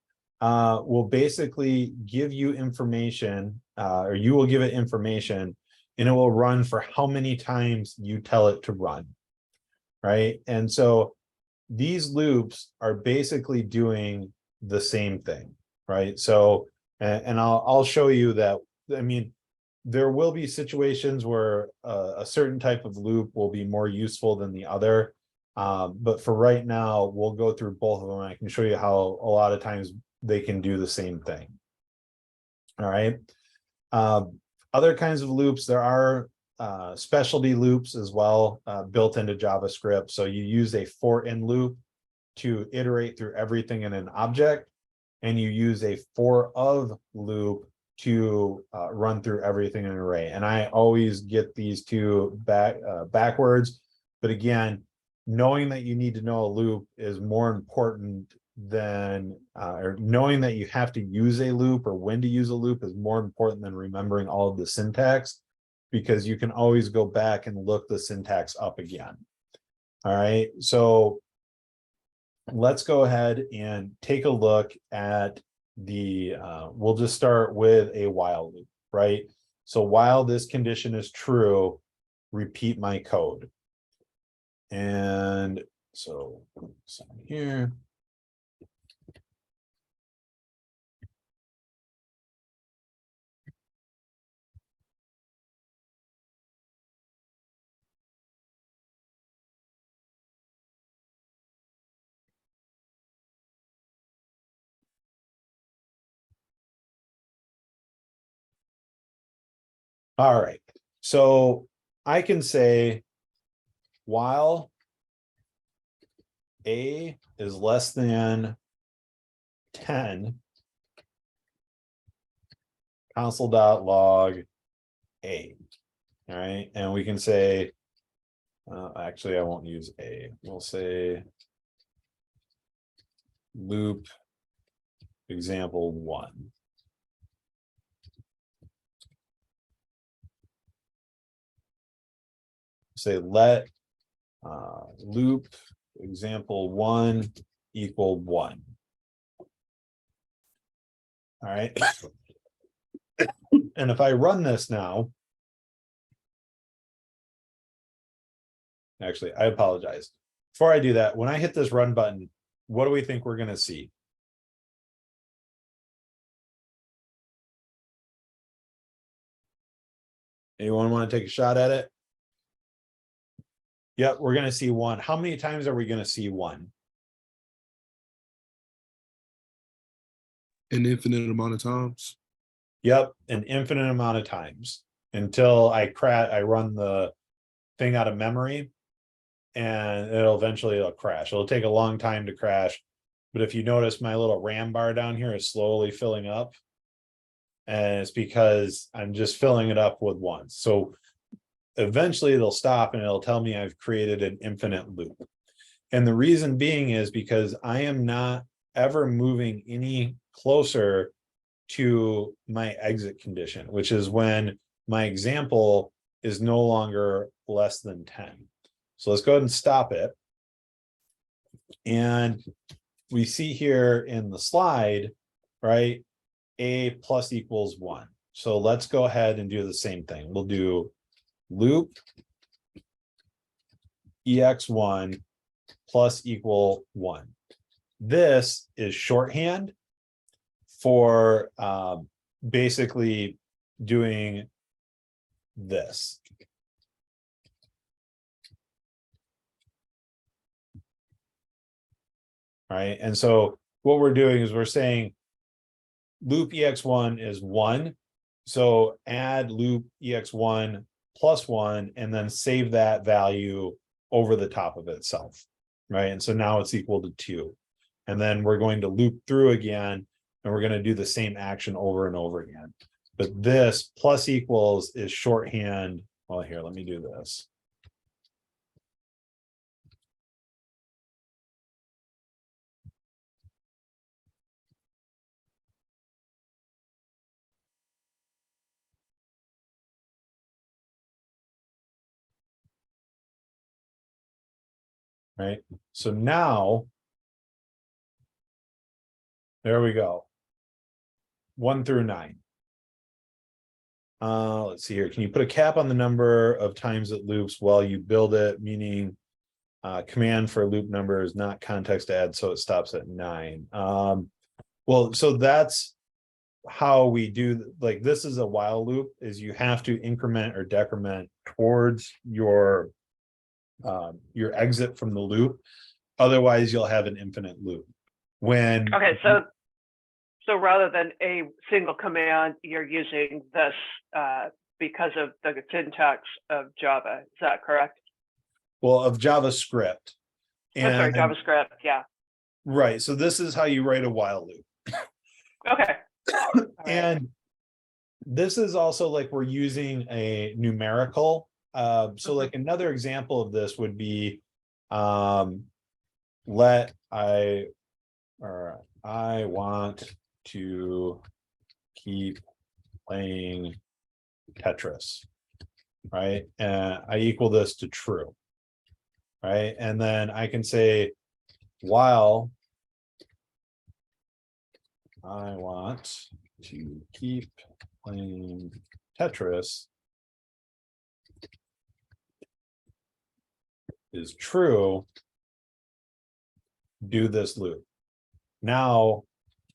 will basically give you information, or you will give it information, and it will run for how many times you tell it to run, right? And so these loops are basically doing the same thing, right? So, and I'll show you that. I mean, there will be situations where a certain type of loop will be more useful than the other. But for right now, we'll go through both of them. I can show you how a lot of times they can do the same thing. All right. Other kinds of loops, there are specialty loops as well, built into JavaScript. So you use a for in loop to iterate through everything in an object, and you use a for of loop to run through everything in an array. And I always get these two backwards. But again, knowing that you need to know a loop is more important than, or knowing that you have to use a loop or when to use a loop is more important than remembering all of the syntax, because you can always go back and look the syntax up again. All right, so let's go ahead and take a look at the, we'll just start with a while loop, right? So while this condition is true, repeat my code. And so here. All right, so I can say while a is less than 10, console.log a. All right, and we can say, actually, I won't use a. We'll say loop example 1. Say let loop example 1 equal 1. All right. And if I run this now, actually, I apologize. Before I do that, when I hit this run button, what do we think we're going to see? Anyone want to take a shot at it? Yep, we're going to see 1. How many times are we going to see 1? An infinite amount of times. Yep, an infinite amount of times until I run the thing out of memory, and it'll crash. It'll take a long time to crash, but if you notice, my little RAM bar down here is slowly filling up, and it's because I'm just filling it up with 1. So eventually it'll stop and it'll tell me I've created an infinite loop. And the reason being is because I am not ever moving any closer to my exit condition, which is when my example is no longer less than 10. So let's go ahead and stop it. And we see here in the slide, right, a plus equals 1. So let's go ahead and do the same thing. We'll do loop ex1 plus equal 1. This is shorthand for basically doing this. All right, and so what we're doing is we're saying loop ex1 is 1. So add loop ex1 plus 1 and then save that value over the top of itself, right? And so now it's equal to 2. And then we're going to loop through again, and we're going to do the same action over and over again. But this plus equals is shorthand. Well, here, let me do this. Right, so now there we go. 1 through 9. Let's see here. Can you put a cap on the number of times it loops while you build it? Meaning, command for loop number is not context add, so it stops at 9. Well, so that's how we do. Like, this is a while loop. Is you have to increment or decrement towards your exit from the loop. Otherwise, you'll have an infinite loop. When Okay, so rather than a single command, you're using this because of the syntax of Java. Is that correct? Well, of JavaScript. I'm sorry, JavaScript. Yeah. Right. So this is how you write a while loop. Okay. And this is also like we're using a numerical. So like another example of this would be let I want to keep playing Tetris, right? And I equal this to true, right? And then I can say while I want to keep playing Tetris is true, do this loop. Now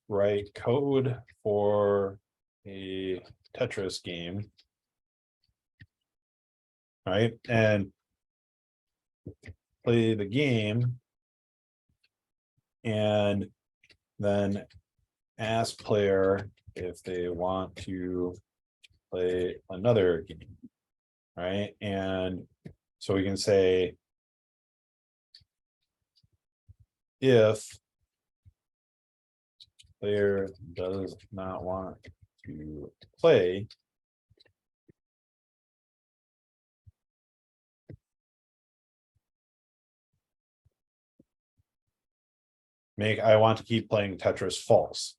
write code for a Tetris game, right? And play the game and then ask player if they want to play another game, right? And so we can say if player does not want to play, make I want to keep playing Tetris false,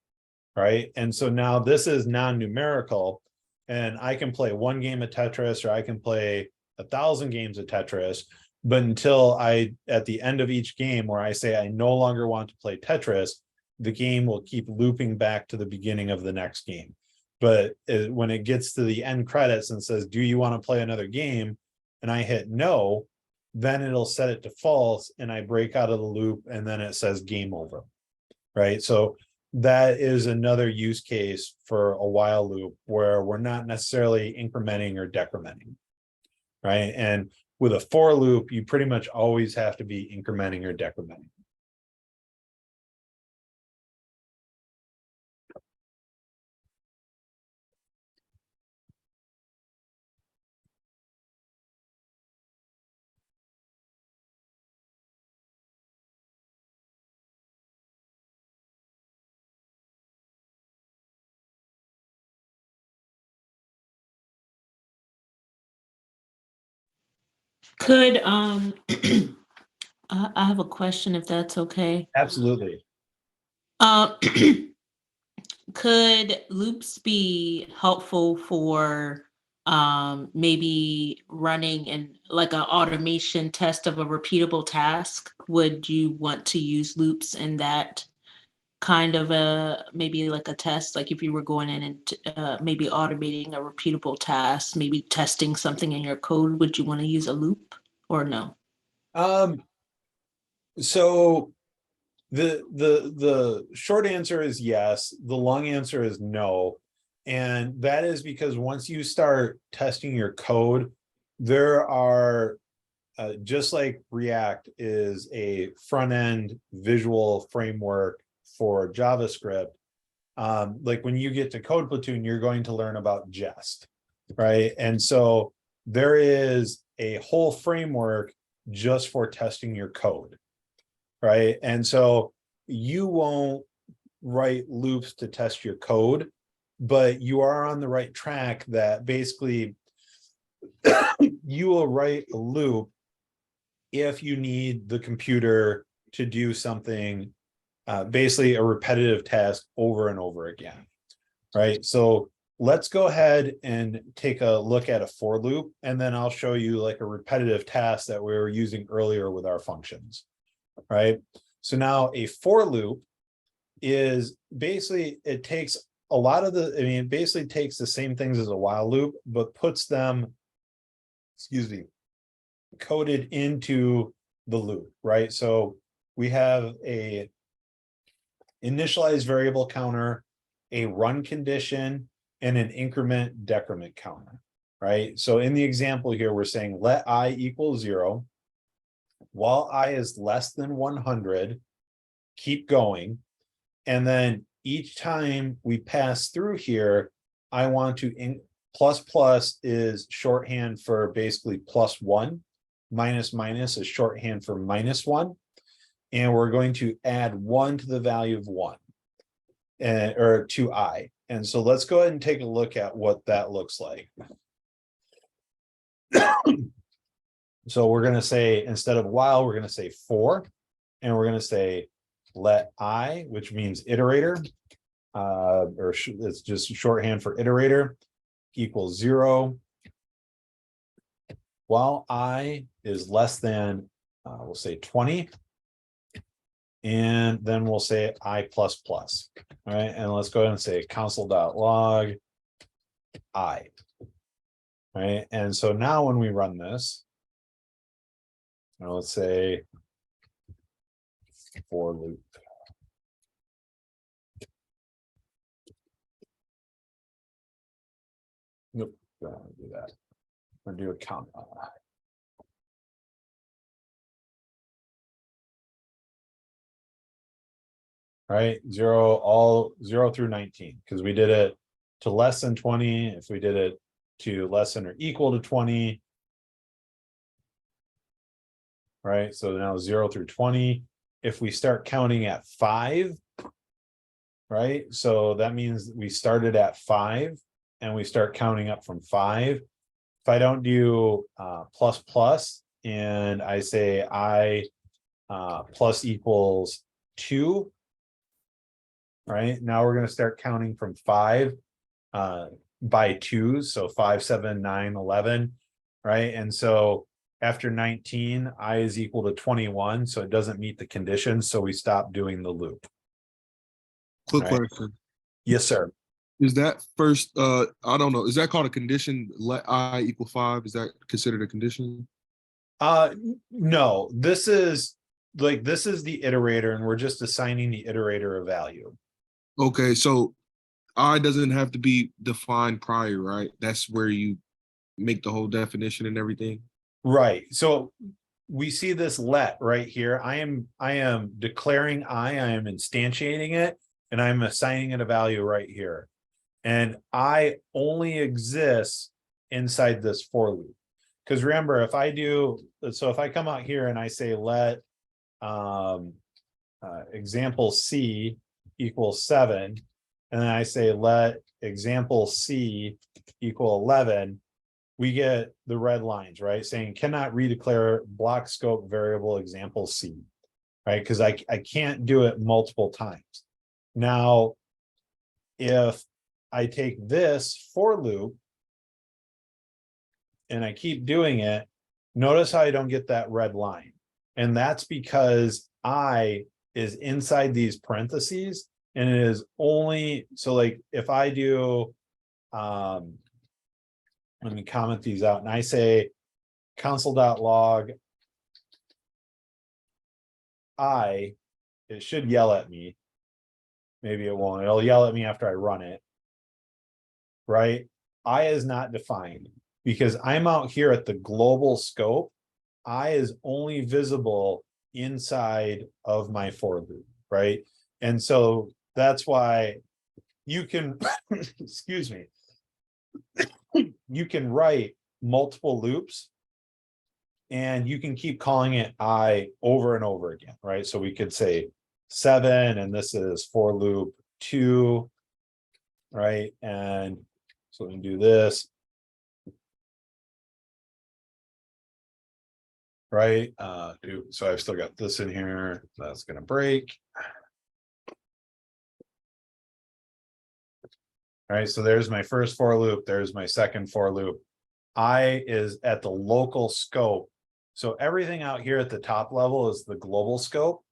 right? And so now this is non-numerical, and I can play one game of Tetris or I can play 1,000 games of Tetris, but until at the end of each game where I say I no longer want to play Tetris, the game will keep looping back to the beginning of the next game. But when it gets to the end credits and says, do you want to play another game? And I hit no, then it'll set it to false and I break out of the loop and then it says game over, right? So that is another use case for a while loop where we're not necessarily incrementing or decrementing, right? And with a for loop, you pretty much always have to be incrementing or decrementing. Could I have a question if that's okay. Absolutely. Uh, could loops be helpful for maybe running in like an automation test of a repeatable task? Would you want to use loops in that kind of a maybe like a test, like if you were going in and maybe automating a repeatable task, maybe testing something in your code, would you want to use a loop or no? So the short answer is yes, the long answer is no. And that is because once you start testing your code, there are just like React is a front-end visual framework for JavaScript. Like when you get to Code Platoon, you're going to learn about Jest, right? And so there is a whole framework just for testing your code, right? And so you won't write loops to test your code, but you are on the right track that basically you will write a loop if you need the computer to do something, basically a repetitive task over and over again, right? So let's go ahead and take a look at a for loop, and then I'll show you like a repetitive task that we were using earlier with our functions, right? So now a for loop is basically, it takes a lot of the, I mean, it basically takes the same things as a while loop, but puts them, excuse me, coded into the loop, right? So we have a initialized variable counter, a run condition, and an increment decrement counter, right? So in the example here, we're saying let I equal 0. While I is less than 100, keep going. And then each time we pass through here, I want to plus plus is shorthand for basically +1. Minus minus is shorthand for -1. And we're going to add 1 to the value of 1, or to I. And so let's go ahead and take a look at what that looks like. So we're going to say, instead of while, we're going to say for, and we're going to say let I, which means iterator, it's just shorthand for iterator, equals 0. While I is less than, we'll say 20. And then we'll say I plus plus. All right. And let's go ahead and say console.log I. All right. And so now when we run this, let's say for loop. Nope, don't want to do that. We're gonna do a comma. Right, all 0 through 19, because we did it to less than 20. If we did it to less than or equal to 20. Right, so now 0 through 20. If we start counting at 5, right, so that means we started at 5 and we start counting up from 5. If I don't do plus plus and I say I plus equals 2, right, now we're going to start counting from 5 by 2s, so 5, 7, 9, 11, right, and so after 19, I is equal to 21, so it doesn't meet the condition, so we stop doing the loop. Quick Right. question. Yes, sir. Is that first, I don't know, is that called a condition? Let I equal 5, is that considered a condition? No, this is the iterator, and we're just assigning the iterator a value. Okay, so I doesn't have to be defined prior, right? That's where you make the whole definition and everything. Right. So we see this let right here. I am declaring I am instantiating it, and I'm assigning it a value right here. And I only exists inside this for loop. Because remember, if I come out here and I say let example C equals 7, and then I say let example C equal 11, we get the red lines, right? Saying cannot redeclare block scope variable example C, right? Because I can't do it multiple times. Now, if I take this for loop and I keep doing it, notice how I don't get that red line. And that's because I is inside these parentheses, and it is only, so like if I do, let me comment these out, and I say console.log I, it should yell at me. Maybe it won't. It'll yell at me after I run it. Right? I is not defined because I'm out here at the global scope. I is only visible inside of my for loop, right? And so that's why you can, excuse me, you can write multiple loops and you can keep calling it I over and over again, right? So we could say 7, and this is for loop 2, right? And so we can do this, right? So I've still got this in here. That's going to break. All right, so there's my first for loop. There's my second for loop. I is at the local scope. So everything out here at the top level is the global scope.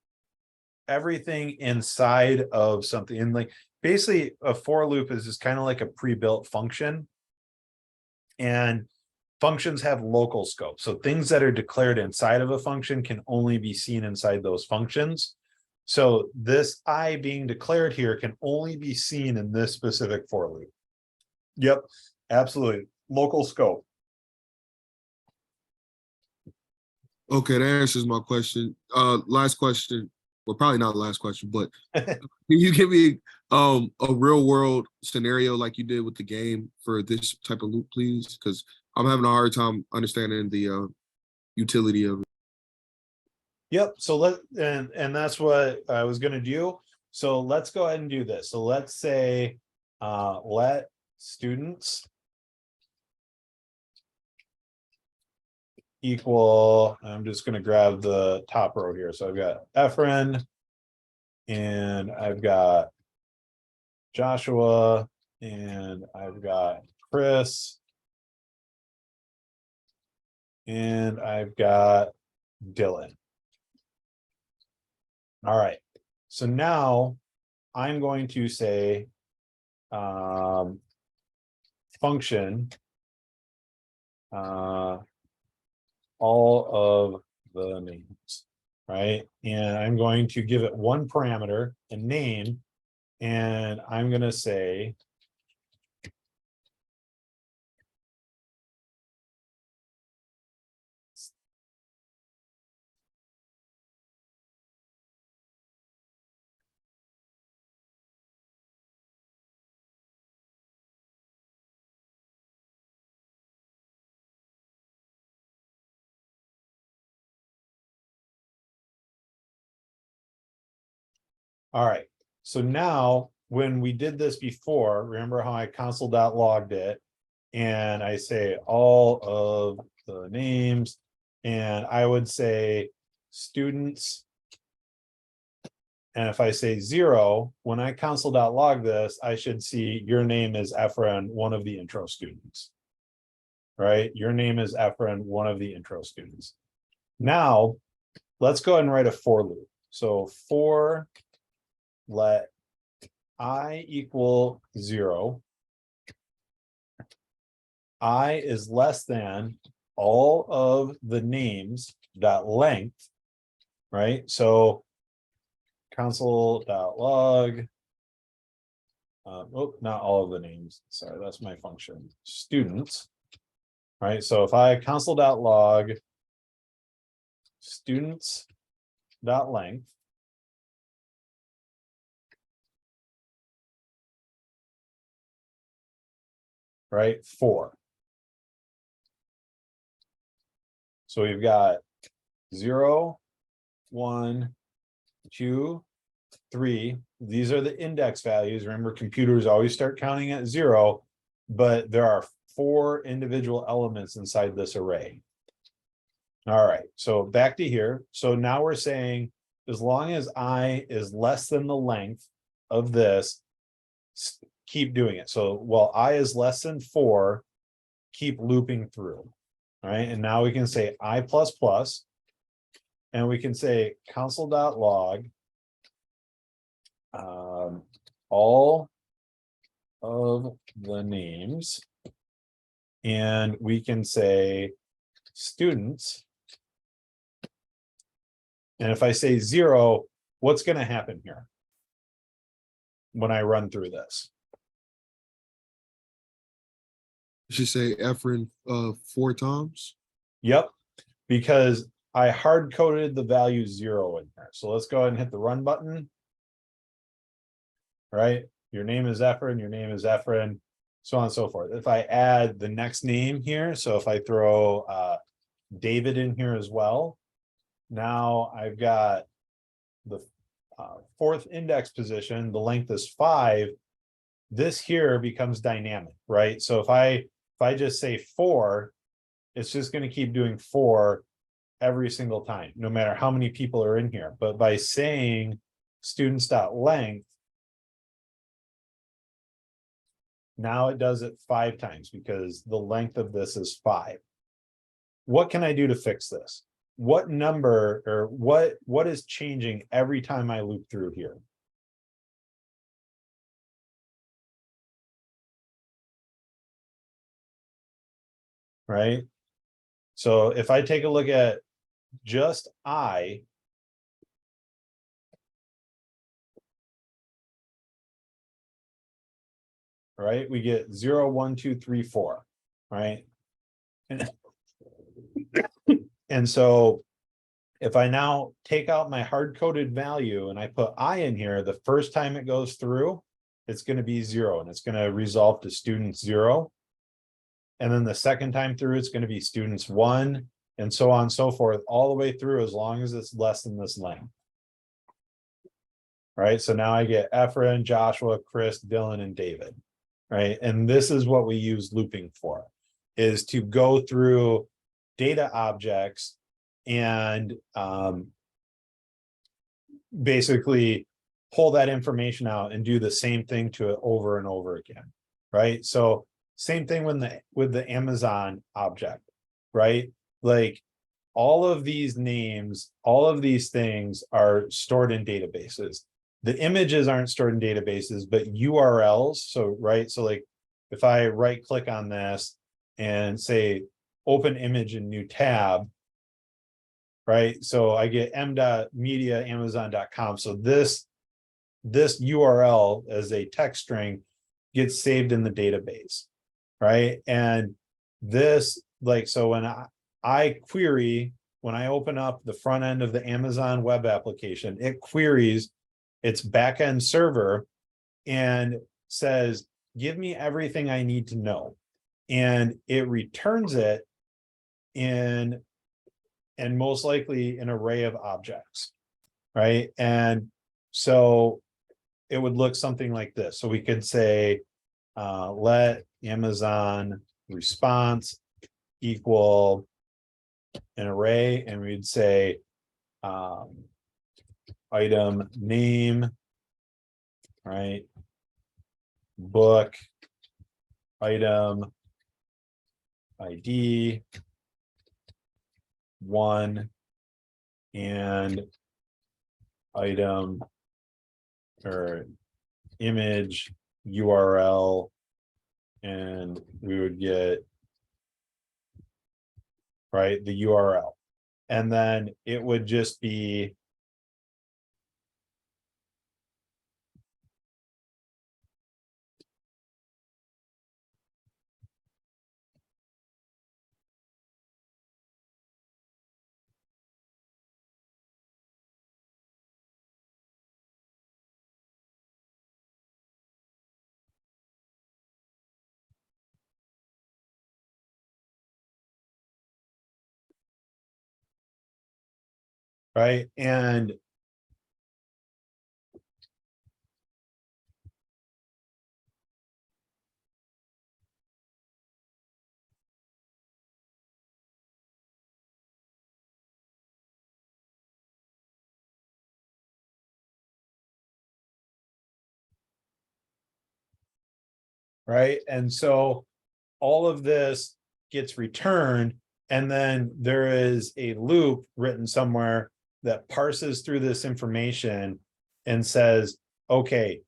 Everything inside of something, and like basically a for loop is just kind of like a pre-built function. And functions have local scope. So things that are declared inside of a function can only be seen inside those functions. So this I being declared here can only be seen in this specific for loop. Yep, absolutely. Local scope. Okay, that answers my question. Last question, well, probably not last question, but can you give me a real world scenario like you did with the game for this type of loop, please? Because I'm having a hard time understanding the utility of it. Yep. So and that's what I was going to do. So let's go ahead and do this. So let's say let students equal, I'm just gonna grab the top row here. So I've got Efren and I've got Joshua and I've got Chris and I've got Dylan. All right, so now I'm going to say function all of the names, right? And I'm going to give it one parameter, a name, and I'm going to say all right. So now when we did this before, remember how I console.logged it and I say all of the names and I would say students. And if I say 0, when I console.log this, I should see your name is Efren, one of the intro students. Right? Your name is Efren, one of the intro students. Now, let's go ahead and write a for loop. So for let I equal 0, I is less than all of the names dot length, right? So console.log, not all of the names. Sorry, that's my function. Students, right? So if I console.log students.length, right? 4. So we've got 0, 1, 2, 3. These are the index values. Remember, computers always start counting at 0, but there are 4 individual elements inside this array. All right, so back to here. So now we're saying as long as I is less than the length of this, keep doing it. So while I is less than 4, keep looping through. All right, and now we can say I++, and we can say console.log all of the names, and we can say students. And if I say 0, what's going to happen here when I run through this? You should say Efren 4 times. Yep, because I hard coded the value 0 in here. So let's go ahead and hit the run button. Right? Your name is Efren, your name is Efren, so on and so forth. If I add the next name here, so if I throw David in here as well, now I've got the 4th index position, the length is 5. This here becomes dynamic, right? So if I just say 4, it's just going to keep doing 4 every single time, no matter how many people are in here. But by saying students.length, now it does it 5 times because the length of this is 5. What can I do to fix this? What number or what is changing every time I loop through here? Right? So if I take a look at just I, right, we get 0, 1, 2, 3, 4, right? And so if I now take out my hard-coded value and I put I in here, the first time it goes through, it's going to be 0 and it's going to resolve to students 0. And then the second time through, it's going to be students 1 and so on and so forth, all the way through as long as it's less than this length. Right, so now I get Efren, Joshua, Chris, Dylan, and David. right? And this is what we use looping for, is to go through data objects and basically pull that information out and do the same thing to it over and over again, right? So same thing with the Amazon object, right? Like all of these names, all of these things are stored in databases. The images aren't stored in databases, but URLs. So, right. So like if I right click on this and say, open image in new tab, right? So I get m.media amazon.com. So this URL as a text string gets saved in the database, right? And this, like, so when I query, when I open up the front end of the Amazon web application, it queries its backend server and says, give me everything I need to know. And it returns it in, and most likely an array of objects, right? And so it would look something like this. So we could say, let Amazon response equal an array, and we'd say item name, right? Book, item ID, 1, and item or image URL, and we would get, right, the URL. And then it would just be right. And right. And so all of this gets returned, and then there is a loop written somewhere that parses through this information and says, okay,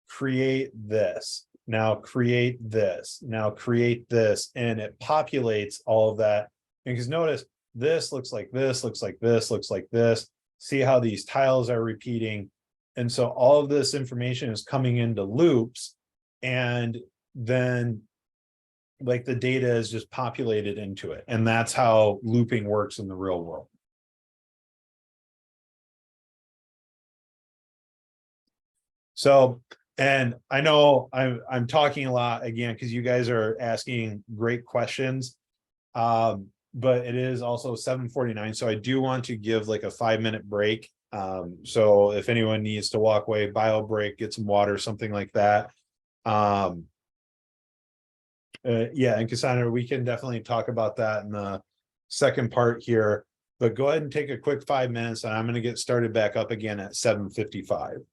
create this, now create this, now create this, and it populates all of that. Because notice this looks like this, looks like this, looks like this. See how these tiles are repeating. And so all of this information is coming into loops, and then like the data is just populated into it. And that's how looping works in the real world. So, and I know I'm talking a lot again, because you guys are asking great questions. But it is also 7:49. So I do want to give like a 5-minute break. So if anyone needs to walk away, bio break, get some water, something like that. Yeah, and Cassandra, we can definitely talk about that in the second part here, but go ahead and take a quick 5 minutes, and I'm going to get started back up again at 7:55.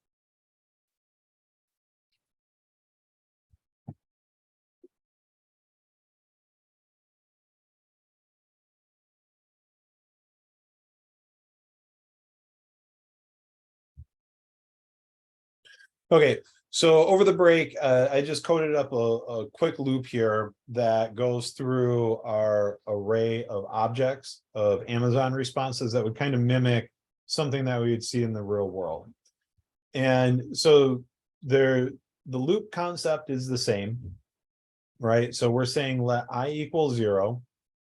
Okay, so over the break, I just coded up a quick loop here that goes through our array of objects of Amazon responses that would kind of mimic something that we would see in the real world. And so the loop concept is the same, right? So we're saying let I equal 0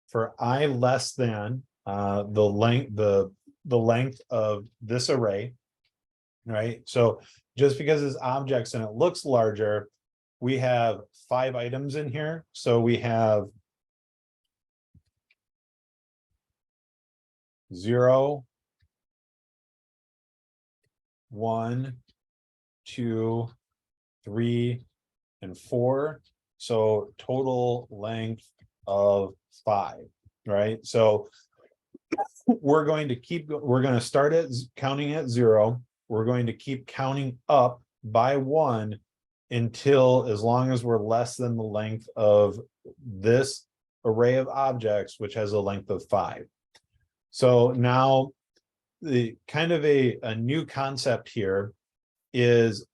for I less than the length of this array, right? So just because it's objects and it looks larger, we have 5 items in here. So we have 0, 1, 2, 3, and 4. So total length of 5, right? So we're going to start at counting at 0. We're going to keep counting up by 1 until, as long as we're less than the length of this array of objects, which has a length of 5. So now the kind of a new concept here is,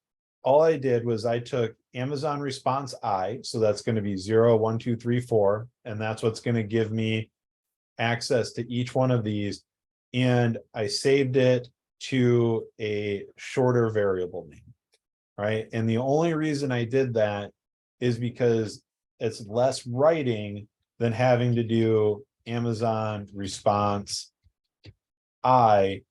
all I did was I took Amazon response I, so that's going to be 0, 1, 2, 3, 4, and that's what's going to give me access to each one of these, and I saved it to a shorter variable name, right? And the only reason I did that is because it's less writing than having to do Amazon response I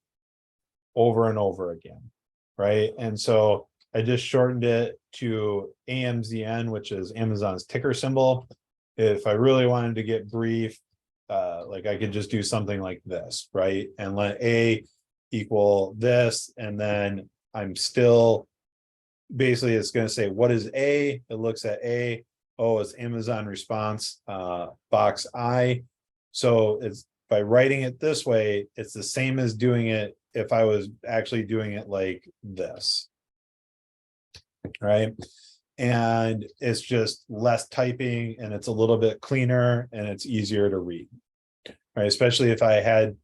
over and over again, right? And so I just shortened it to AMZN, which is Amazon's ticker symbol. If I really wanted to get brief, like I could just do something like this, right? And let A equal this, and then I'm still, basically it's going to say, what is A? It looks at A. Oh, it's Amazon response box I. So it's, by writing it this way, it's the same as doing it if I was actually doing it like this, right? And it's just less typing, and it's a little bit cleaner, and it's easier to read, right? Especially if I had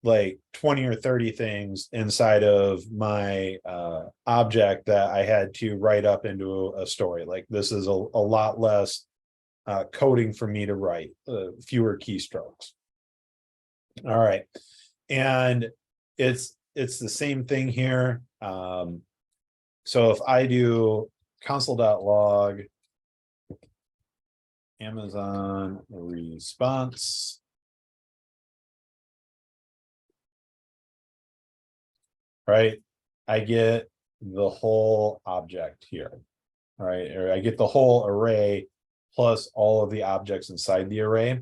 like 20 or 30 things inside of my object that I had to write up into a story. Like this is a lot less coding for me to write, fewer keystrokes. All right, and it's the same thing here. So if I do console.log Amazon response, right, I get the whole object here, right? Or I get the whole array plus all of the objects inside the array.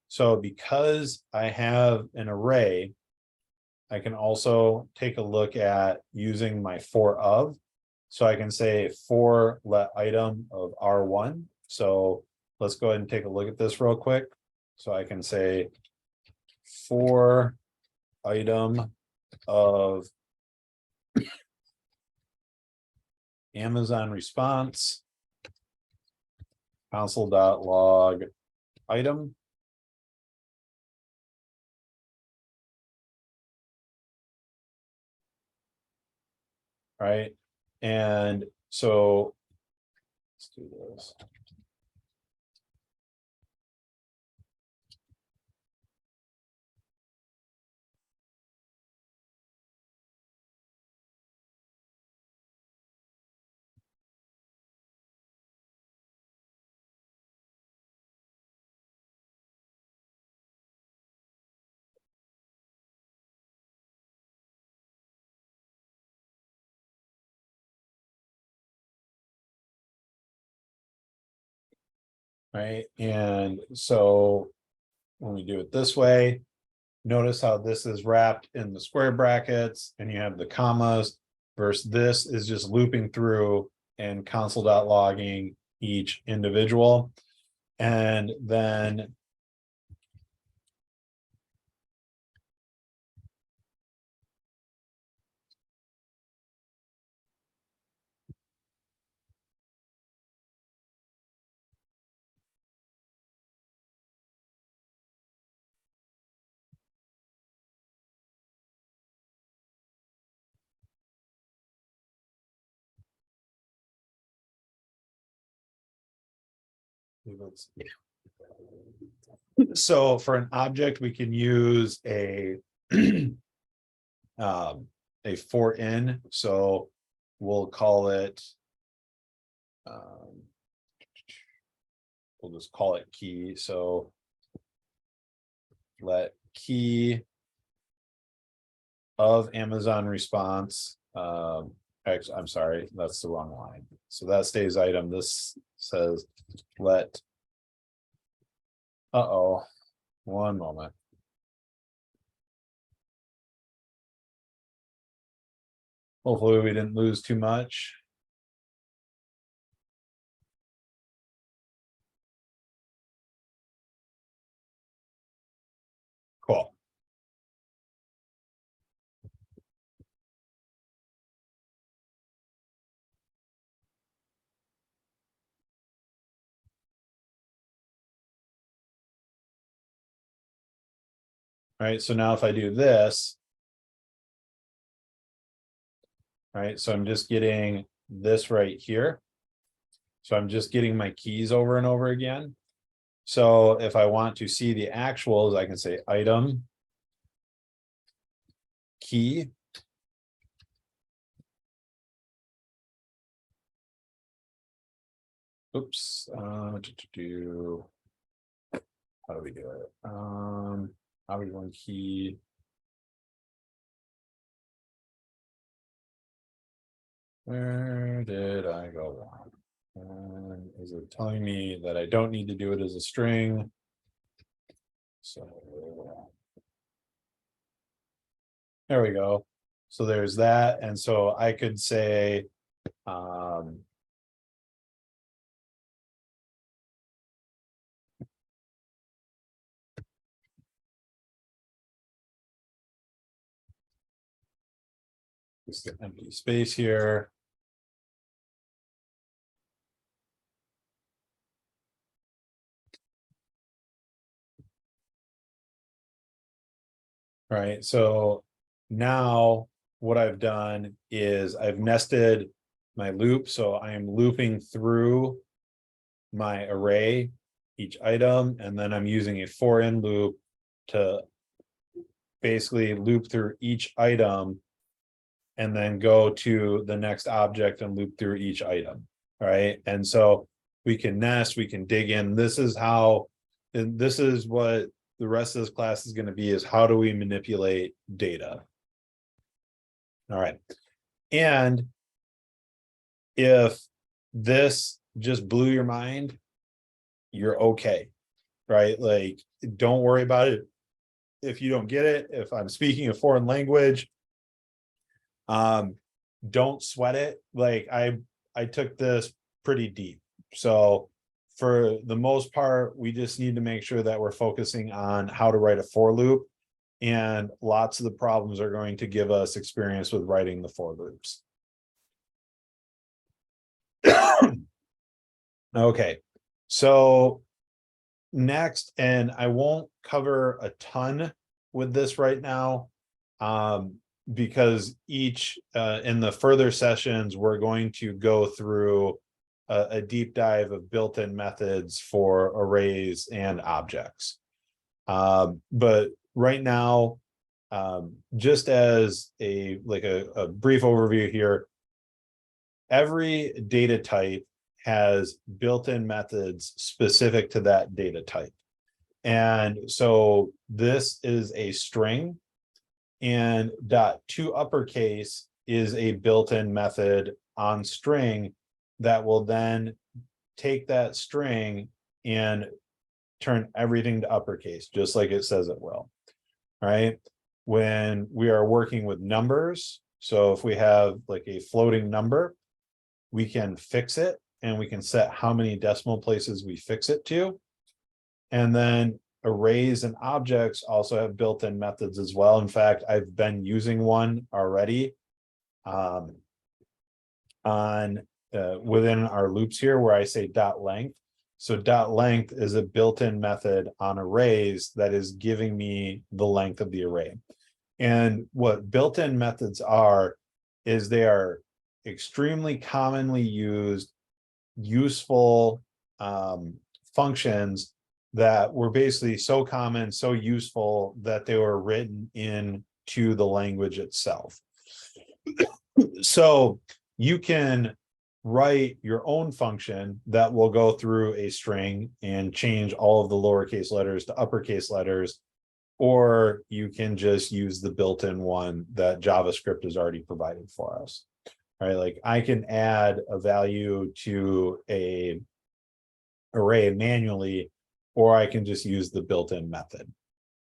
So because I have an array, I can also take a look at using my for of. So I can say for let item of R1. So let's go ahead and take a look at this real quick. So I can say for item of Amazon response console.log item. Right. And so let's do this. Right. And so when we do it this way, notice how this is wrapped in the square brackets and you have the commas, versus this is just looping through and console.logging each individual. And then so for an object, we can use a for in. So we'll call it we'll just call it key. So let key of Amazon response. Actually, I'm sorry, that's the wrong line. So that stays item. This says let. One moment. Hopefully we didn't lose too much. right? So now if I do this, right, so I'm just getting this right here. So I'm just getting my keys over and over again. So if I want to see the actuals, I can say item, key, oops, how do we do it? How do we one key? Where did I go wrong? And is it telling me that I don't need to do it as a string? So there we go. So there's that. And so I could say, just an empty space here. Right, so now what I've done is I've nested my loop, so I am looping through my array, each item, and then I'm using a for in loop to basically loop through each item and then go to the next object and loop through each item, right? And so we can nest, we can dig in. This is how, and this is what the rest of this class is going to be, is how do we manipulate data? All right. And if this just blew your mind, you're okay, right? Like, don't worry about it. If you don't get it, if I'm speaking a foreign language, don't sweat it. Like I took this pretty deep. So for the most part, we just need to make sure that we're focusing on how to write a for loop. And lots of the problems are going to give us experience with writing the for loops. Okay, so next, and I won't cover a ton with this right now, because each in the further sessions, we're going to go through a deep dive of built-in methods for arrays and objects. But right now, just as a brief overview here, every data type has built-in methods specific to that data type. And so this is a string, and .to uppercase is a built-in method on string that will then take that string and turn everything to uppercase, just like it says it will, right? When we are working with numbers, so if we have like a floating number, we can fix it and we can set how many decimal places we fix it to. And then arrays and objects also have built-in methods as well. In fact, I've been using one already within our loops here, where I say dot length. So dot length is a built-in method on arrays that is giving me the length of the array. And what built-in methods are, is they are extremely commonly used, useful functions that were basically so common, so useful that they were written into the language itself. So you can write your own function that will go through a string and change all of the lowercase letters to uppercase letters, or you can just use the built-in one that JavaScript has already provided for us, right? Like I can add a value to a array manually, or I can just use the built-in method.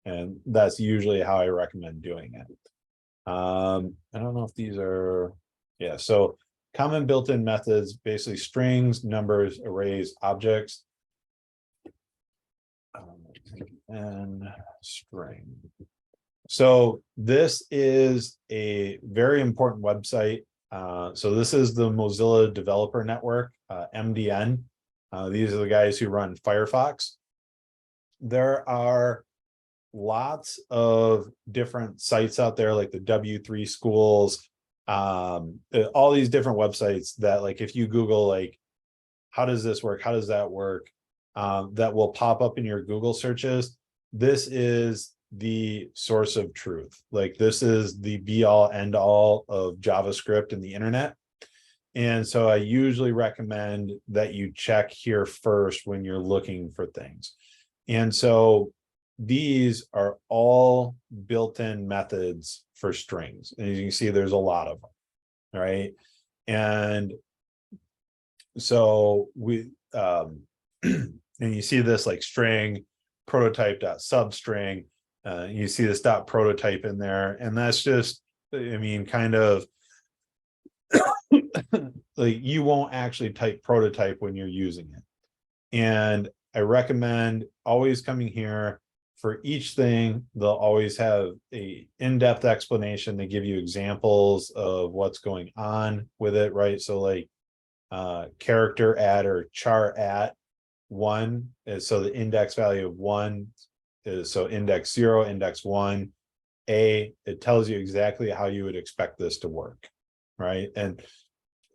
And that's usually how I recommend doing it. I don't know if these are, yeah, so common built-in methods, basically strings, numbers, arrays, objects, and string. So this is a very important website. So this is the Mozilla Developer Network, MDN. These are the guys who run Firefox. There are lots of different sites out there, like the W3 schools, all these different websites that, like, if you Google, like, how does this work? How does that work? That will pop up in your Google searches. This is the source of truth. Like, this is the be all end all of JavaScript and the internet. And so I usually recommend that you check here first when you're looking for things. And so these are all built-in methods for strings. And as you can see, there's a lot of them, right? And so we, and you see this like string prototype.substring, you see this dot prototype in there, and that's just, I mean, kind of like, you won't actually type prototype when you're using it. And I recommend always coming here. For each thing, they'll always have a in-depth explanation. They give you examples of what's going on with it, right? So like character at or char at 1 is, so the index value of 1 is, so index 0, index 1, it tells you exactly how you would expect this to work, right? And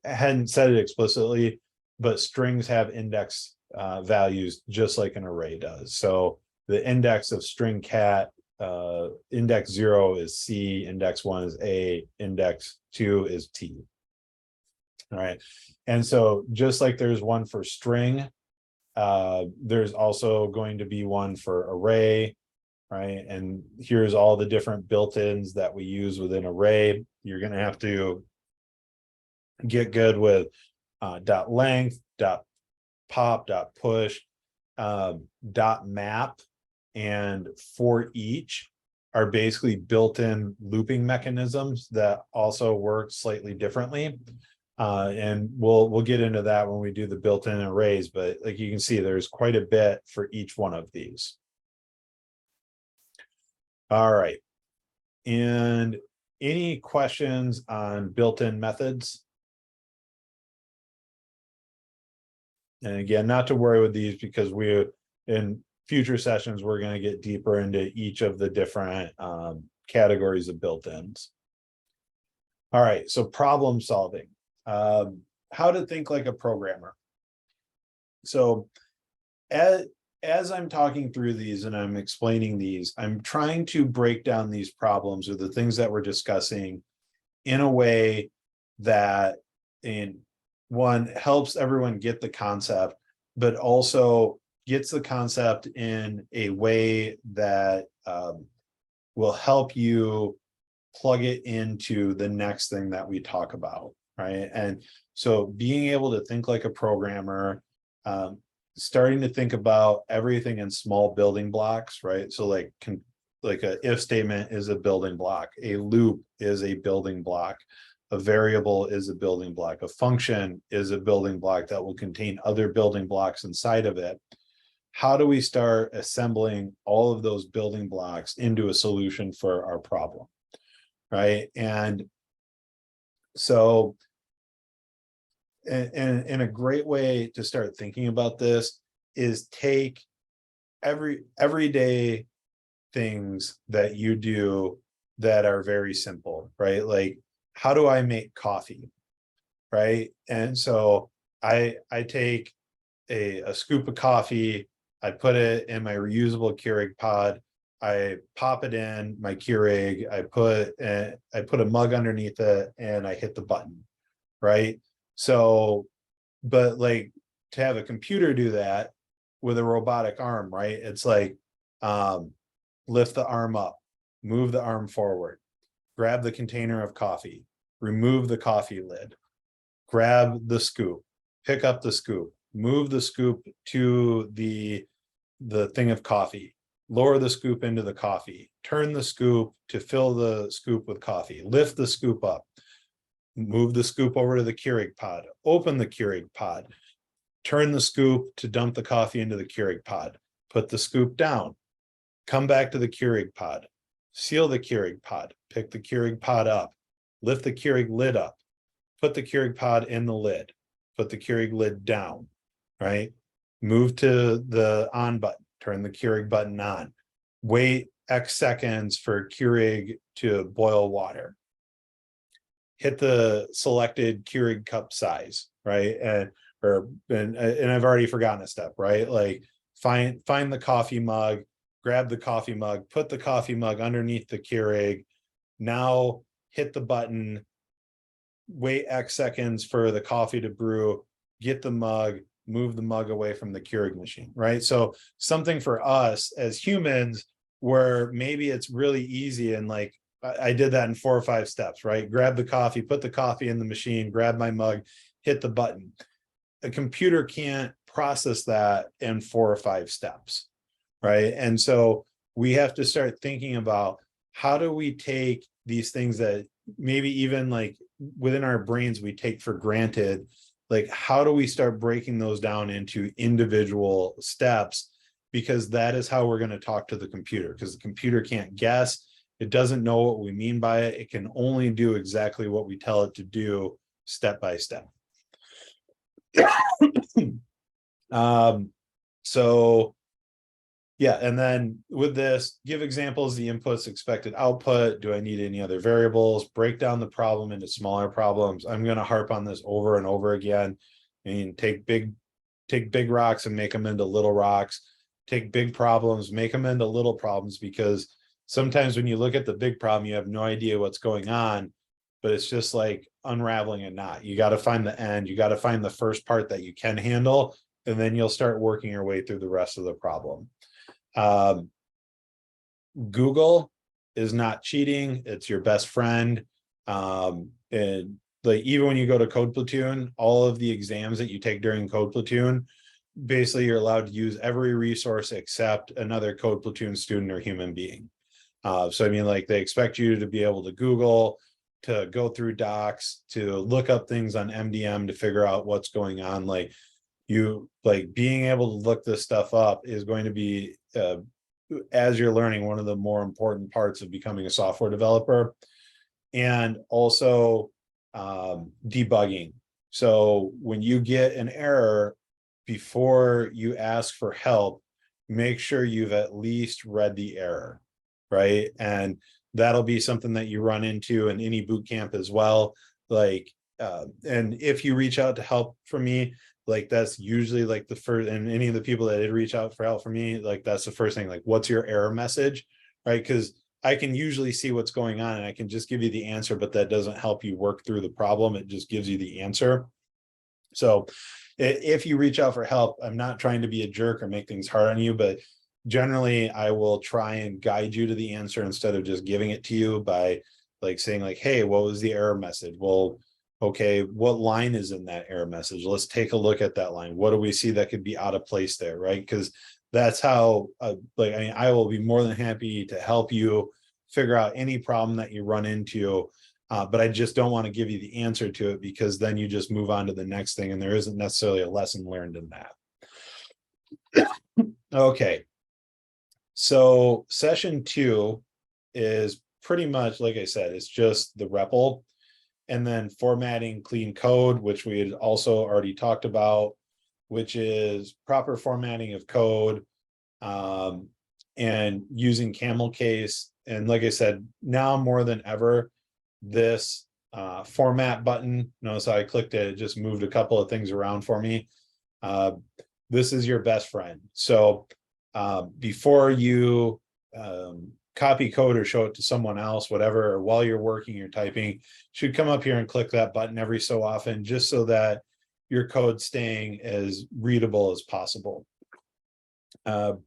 I hadn't said it explicitly, but strings have index values just like an array does. So the index of string cat, index 0 is C, index 1 is A, index 2 is T. All right. And so just like there's one for string, there's also going to be one for array, right? And here's all the different built-ins that we use within array. You're going to have to get good with dot length, dot pop, dot push, dot map, and for each are basically built-in looping mechanisms that also work slightly differently. And we'll get into that when we do the built-in arrays, but like you can see, there's quite a bit for each one of these. All right. And any questions on built-in methods? And again, not to worry with these, because we, in future sessions, we're going to get deeper into each of the different categories of built-ins. All right, so problem solving. How to think like a programmer. So as I'm talking through these and I'm explaining these, I'm trying to break down these problems or the things that we're discussing in a way that, in one, helps everyone get the concept, but also gets the concept in a way that will help you plug it into the next thing that we talk about, right? And so being able to think like a programmer, starting to think about everything in small building blocks, right? So like a if statement is a building block, a loop is a building block, a variable is a building block, a function is a building block that will contain other building blocks inside of it. How do we start assembling all of those building blocks into a solution for our problem, right? And so, and a great way to start thinking about this is take everyday things that you do that are very simple, right? Like, how do I make coffee, right? And so I take a scoop of coffee, I put it in my reusable Keurig pod, I pop it in my Keurig, I put a mug underneath it, and I hit the button, right? So, but like, to have a computer do that with a robotic arm, right? It's like, lift the arm up, move the arm forward, grab the container of coffee, remove the coffee lid, grab the scoop, pick up the scoop, move the scoop to the thing of coffee, lower the scoop into the coffee, turn the scoop to fill the scoop with coffee, lift the scoop up, move the scoop over to the Keurig pod, open the Keurig pod, turn the scoop to dump the coffee into the Keurig pod, put the scoop down, come back to the Keurig pod, seal the Keurig pod, pick the Keurig pod up, lift the Keurig lid up, put the Keurig pod in the lid, put the Keurig lid down, right? Move to the on button, turn the Keurig button on, wait X seconds for Keurig to boil water. Hit the selected Keurig cup size, right? And I've already forgotten a step, right? Like find the coffee mug, grab the coffee mug, put the coffee mug underneath the Keurig. Now hit the button, wait X seconds for the coffee to brew, get the mug, move the mug away from the Keurig machine, right? So something for us as humans where maybe it's really easy and like I did that in 4 or 5 steps, right? Grab the coffee, put the coffee in the machine, grab my mug, hit the button. A computer can't process that in 4 or 5 steps, right? And so we have to start thinking about how do we take these things that maybe even like within our brains we take for granted, like how do we start breaking those down into individual steps? Because that is how we're going to talk to the computer, because the computer can't guess. It doesn't know what we mean by it. It can only do exactly what we tell it to do step by step. So yeah, and then with this, give examples, the inputs, expected output. Do I need any other variables? Break down the problem into smaller problems. I'm going to harp on this over and over again. I mean, take big rocks and make them into little rocks. Take big problems, make them into little problems, because sometimes when you look at the big problem, you have no idea what's going on, but it's just like unraveling a knot. You got to find the end. You got to find the first part that you can handle, and then you'll start working your way through the rest of the problem. Google is not cheating. It's your best friend. And like even when you go to Code Platoon, all of the exams that you take during Code Platoon, basically you're allowed to use every resource except another Code Platoon student or human being. So I mean, like they expect you to be able to Google, to go through docs, to look up things on MDM to figure out what's going on. Like you, like being able to look this stuff up is going to be, as you're learning, one of the more important parts of becoming a software developer. And also debugging. So when you get an error, before you ask for help, make sure you've at least read the error, right? And that'll be something that you run into in any boot camp as well. Like, and if you reach out to help from me, like that's usually like the first, and any of the people that did reach out for help from me, like that's the first thing, like what's your error message, right? Because I can usually see what's going on and I can just give you the answer, but that doesn't help you work through the problem. It just gives you the answer. So if you reach out for help, I'm not trying to be a jerk or make things hard on you, but generally I will try and guide you to the answer instead of just giving it to you by like saying like, hey, what was the error message? Well, okay, what line is in that error message? Let's take a look at that line. What do we see that could be out of place there, right? Because that's how, like, I mean, I will be more than happy to help you figure out any problem that you run into. But I just don't want to give you the answer to it, because then you just move on to the next thing and there isn't necessarily a lesson learned in that. Okay. So session 2 is pretty much, like I said, it's just the REPL, and then formatting clean code, which we had also already talked about, which is proper formatting of code, and using camel case. And like I said, now more than ever, this format button, notice how I clicked it, it just moved a couple of things around for me. This is your best friend. So before you copy code or show it to someone else, whatever, or while you're working, you're typing, should come up here and click that button every so often, just so that your code's staying as readable as possible. So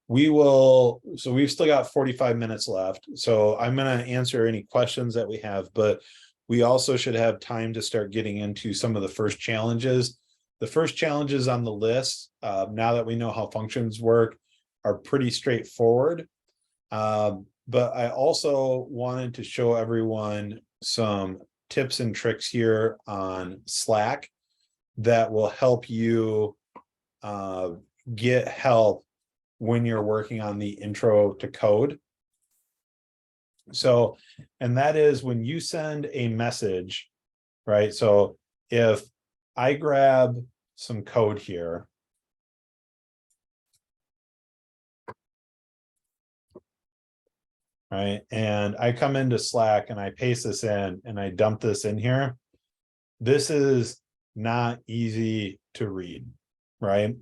we've still got 45 minutes left. So I'm going to answer any questions that we have, but we also should have time to start getting into some of the first challenges. The first challenges on the list, now that we know how functions work, are pretty straightforward. But I also wanted to show everyone some tips and tricks here on Slack that will help you get help when you're working on the intro to code. So, and that is when you send a message, right? So if I grab some code here, right? And I come into Slack and I paste this in and I dump this in here. This is not easy to read, right?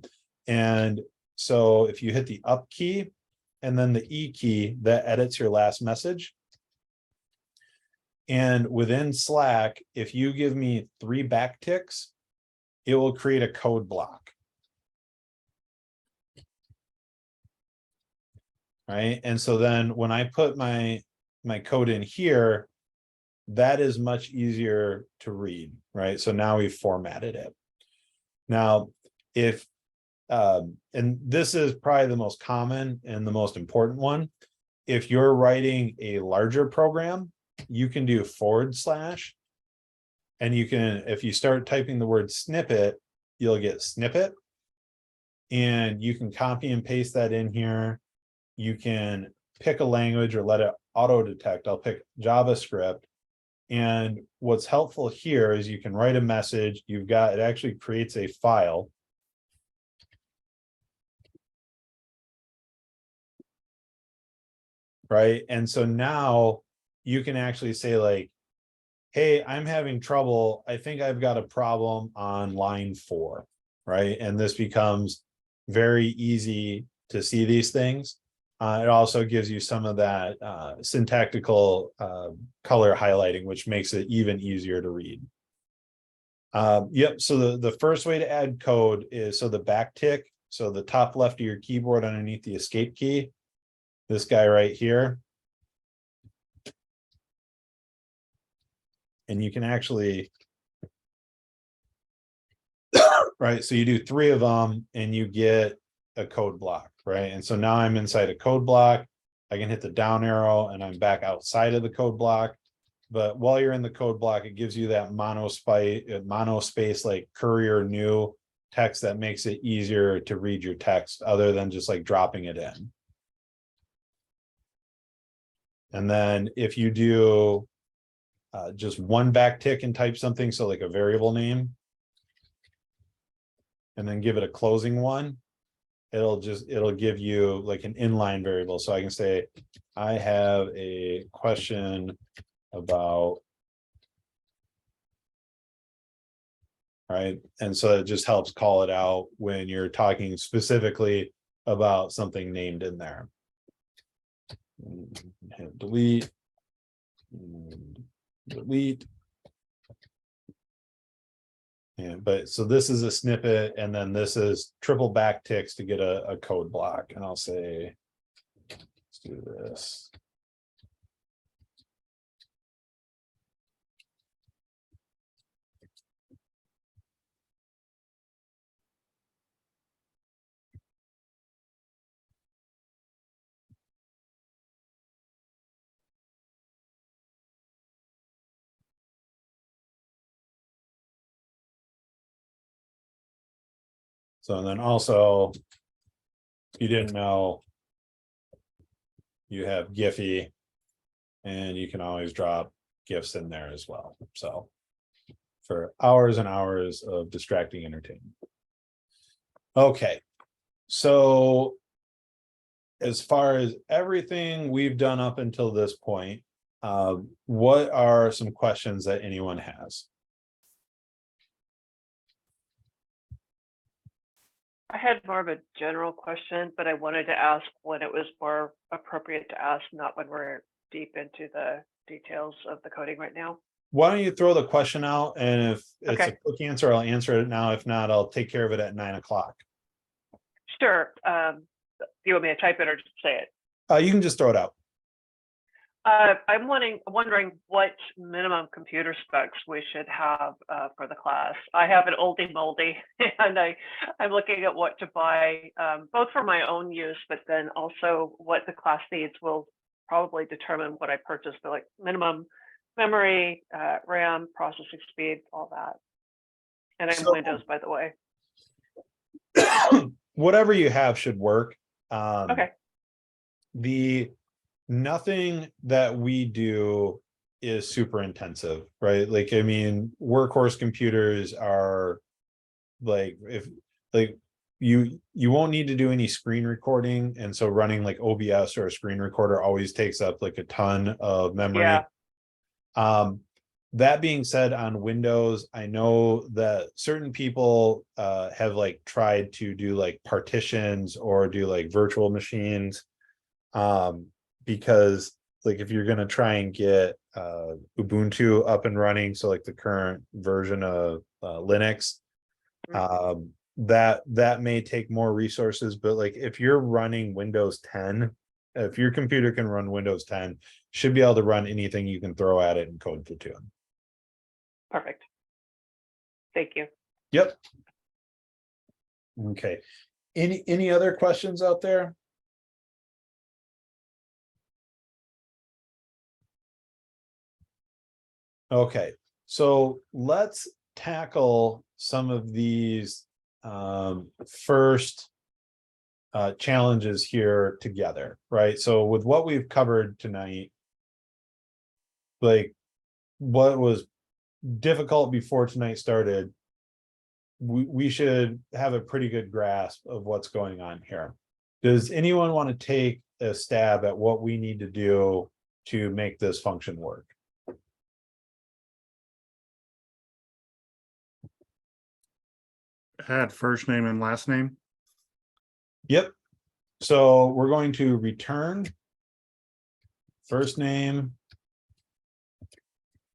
And so if you hit the up key and then the E key, that edits your last message. And within Slack, if you give me 3 backticks, it will create a code block. Right. And so then when I put my code in here, that is much easier to read. Right. So now we've formatted it. Now, if and this is probably the most common and the most important one. If you're writing a larger program, you can do /, and you can, if you start typing the word snippet, you'll get snippet, and you can copy and paste that in here. You can pick a language or let it auto detect. I'll pick JavaScript. And what's helpful here is you can write a message. You've got, it actually creates a file. Right. And so now you can actually say like, hey, I'm having trouble. I think I've got a problem on line 4. Right. And this becomes very easy to see these things. It also gives you some of that syntactical color highlighting, which makes it even easier to read. Yep. So the first way to add code is, so the backtick. So the top left of your keyboard underneath the escape key, this guy right here. And you can actually, right, so you do 3 of them and you get a code block, right? And so now I'm inside a code block. I can hit the down arrow and I'm back outside of the code block. But while you're in the code block, it gives you that monospace like courier new text that makes it easier to read your text other than just like dropping it in. And then if you do just 1 backtick and type something, so like a variable name, and then give it a closing one, it'll give you like an inline variable. So I can say, I have a question about, right? And so it just helps call it out when you're talking specifically about something named in there. Hit delete, delete. Yeah, but so this is a snippet, and then this is triple backticks to get a code block. And I'll say, let's do this. So, and then also, if you didn't know, you have Giphy, and you can always drop GIFs in there as well. So for hours and hours of distracting entertainment. Okay, so as far as everything we've done up until this point, what are some questions that anyone has? I had more of a general question, but I wanted to ask when it was more appropriate to ask, not when we're deep into the details of the coding right now. Why don't you throw the question out, and if it's Okay. a quick answer, I'll answer it now. If not, I'll take care of it at 9 o'clock. Sure. Do you want me to type it or just say it? You can just throw it out. I'm wondering what minimum computer specs we should have for the class. I have an oldie moldy, and I'm looking at what to buy, both for my own use, but then also what the class needs will probably determine what I purchase, but like minimum memory, RAM, processing speed, all that. And I'm So- Windows, by the way. Whatever you have should work. Okay. Nothing that we do is super intensive, right? Like, I mean, workhorse computers are like, you won't need to do any screen recording. And so running like OBS or a screen recorder always takes up like a ton of memory. Yeah. That being said, on Windows, I know that certain people have like tried to do like partitions or do like virtual machines. Because like if you're going to try and get Ubuntu up and running, so like the current version of Linux, that may take more resources. But like if you're running Windows 10, if your computer can run Windows 10, should be able to run anything you can throw at it in code Platoon. Perfect. Thank you. Yep. Okay. Any other questions out there? Okay, so let's tackle some of these first challenges here together, right? So with what we've covered tonight, like what was difficult before tonight started, we should have a pretty good grasp of what's going on here. Does anyone want to take a stab at what we need to do to make this function work? Add first name and last name. Yep. So we're going to return first name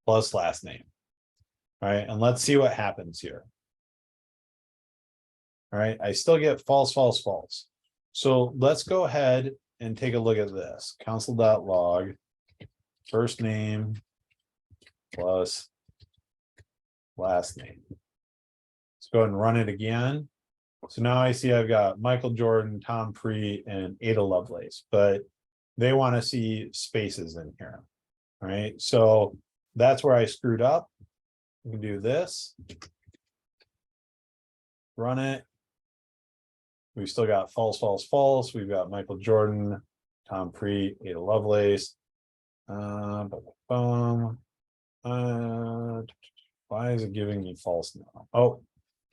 plus last name. All right, and let's see what happens here. All right, I still get false, false, false. So let's go ahead and take a look at this. Console.log first name plus last name. Let's go ahead and run it again. So now I see I've got Michael Jordan, Tom Preet, and Ada Lovelace, but they want to see spaces in here. All right, so that's where I screwed up. We can do this. Run it. We've still got false, false, false. We've got Michael Jordan, Tom Preet, Ada Lovelace. Why is it giving me false now? Oh,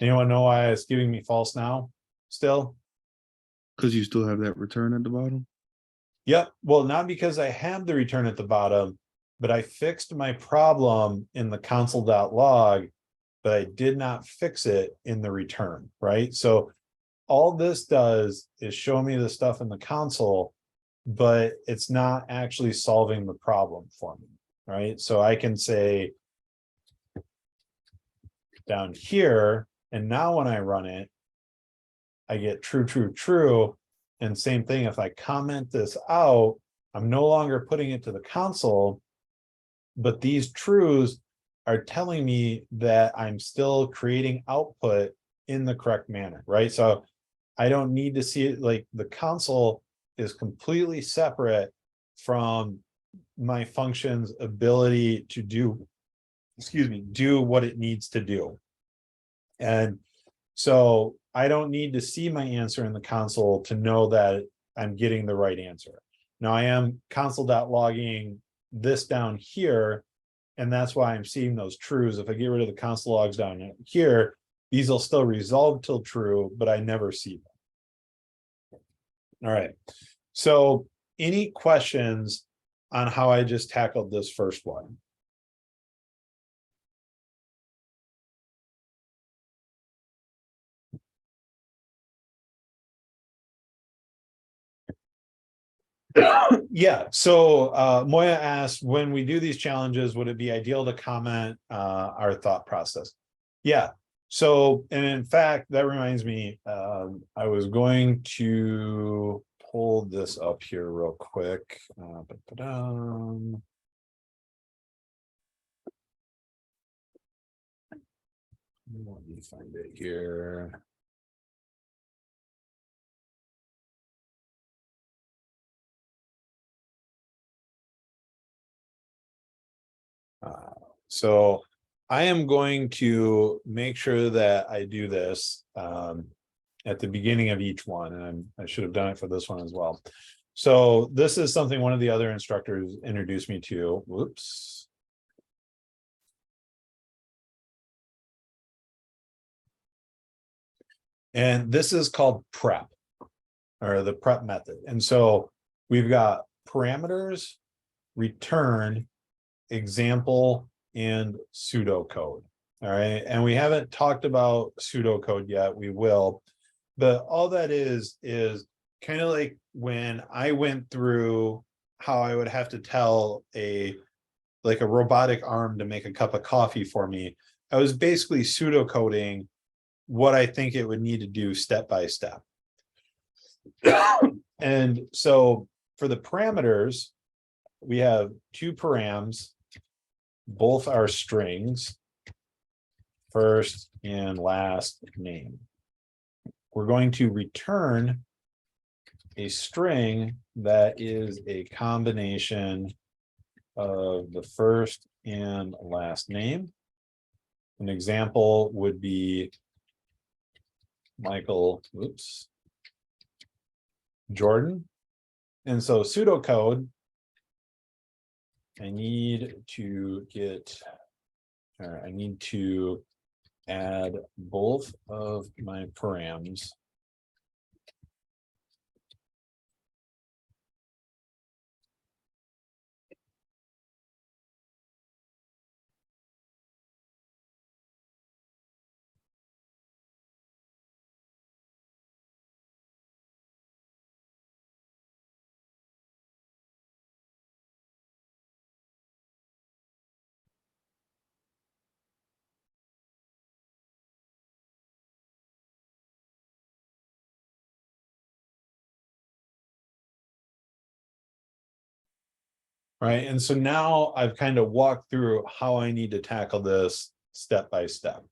anyone know why it's giving me false now? Still? Because you still have that return at the bottom. Yep. Well, not because I have the return at the bottom, but I fixed my problem in the console.log, but I did not fix it in the return, right? So all this does is show me the stuff in the console, but it's not actually solving the problem for me, right? So I can say down here, and now when I run it, I get true, true, true. And same thing, if I comment this out, I'm no longer putting it to the console, but these trues are telling me that I'm still creating output in the correct manner, right? So I don't need to see it, like the console is completely separate from my function's ability to do, do what it needs to do. And so I don't need to see my answer in the console to know that I'm getting the right answer. Now I am console.logging this down here, and that's why I'm seeing those trues. If I get rid of the console logs down here, these will still resolve till true, but I never see them. All right. So any questions on how I just tackled this first one? Yeah, so Moya asked, when we do these challenges, would it be ideal to comment our thought process? Yeah, so, and in fact, that reminds me, I was going to pull this up here real quick. Let me find it here. So I am going to make sure that I do this at the beginning of each one, and I should have done it for this one as well. So this is something one of the other instructors introduced me to. Whoops. And this is called prep, or the prep method. And so we've got parameters, return, example, and pseudocode. All right. And we haven't talked about pseudocode yet. We will. But all that is kind of like when I went through how I would have to tell a robotic arm to make a cup of coffee for me. I was basically pseudocoding what I think it would need to do step by step. And so for the parameters, we have two params, both are strings, first and last name. We're going to return a string that is a combination of the first and last name. An example would be Michael, Jordan. And so pseudocode, I need to add both of my params. Right. And so now I've kind of walked through how I need to tackle this step by step.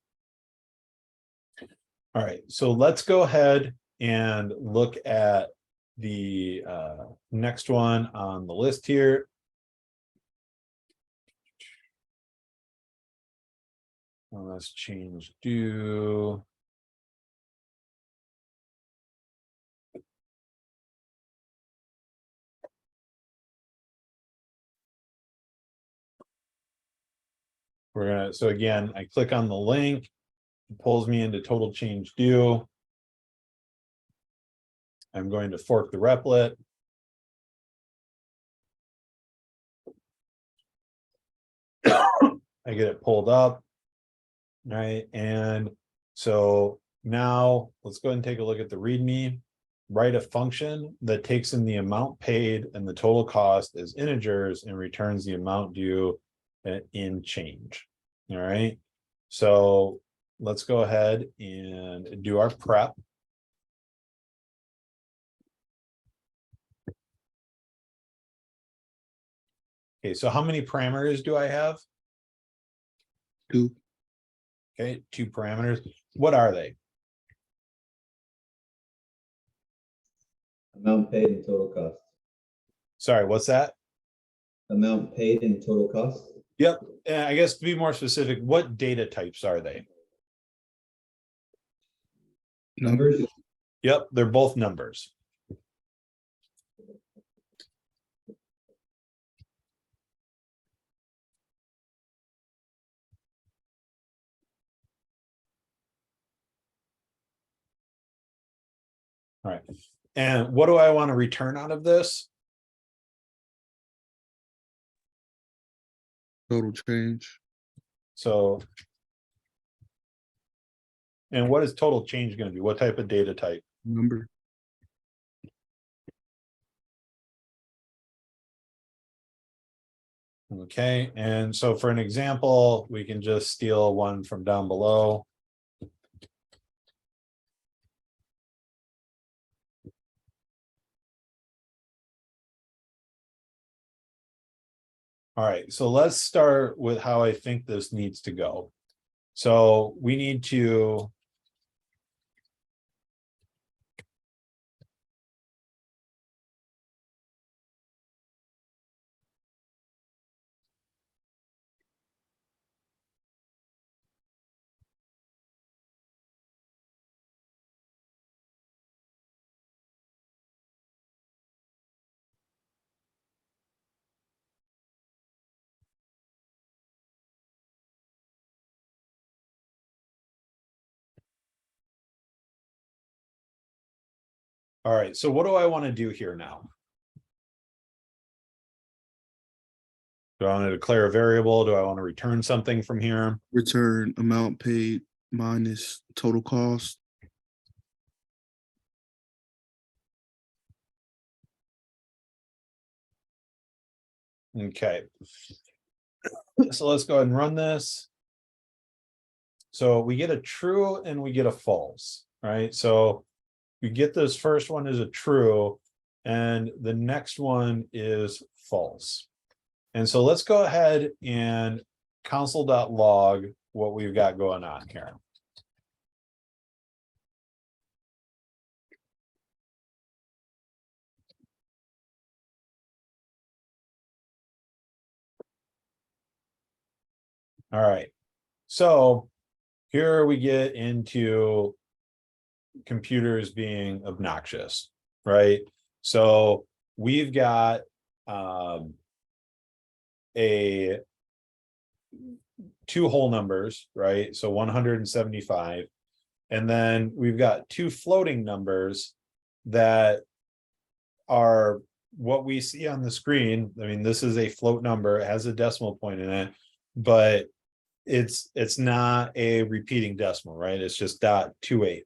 All right, so let's go ahead and look at the next one on the list here. Well, let's change do. So again, I click on the link, it pulls me into total change due. I'm going to fork the replet. I get it pulled up, right? And so now let's go ahead and take a look at the README. Write a function that takes in the amount paid and the total cost as integers and returns the amount due in change. All right, so let's go ahead and do our prep. Okay, so how many parameters do I have? 2. Okay, 2 parameters. What are they? Amount paid and total cost. Sorry, what's that? Amount paid and total cost. Yep. And I guess to be more specific, what data types are they? Numbers. Yep, they're both numbers. All right. And what do I want to return out of this? Total change. So, and what is total change going to be? What type of data type? Number. Okay, and so for an example, we can just steal one from down below. All right, so let's start with how I think this needs to go. So we need to All right, so what do I want to do here now? Do I want to declare a variable? Do I want to return something from here? Return amount paid minus total cost. Okay. So let's go ahead and run this. So we get a true and we get a false, right? So you get this first one is a true and the next one is false. And so let's go ahead and console.log what we've got going on here. All right. So here we get into computers being obnoxious, right? So we've got a two whole numbers, right? So 175. And then we've got two floating numbers that are what we see on the screen. I mean, this is a float number, it has a decimal point in it, but it's not a repeating decimal, right? It's just .28.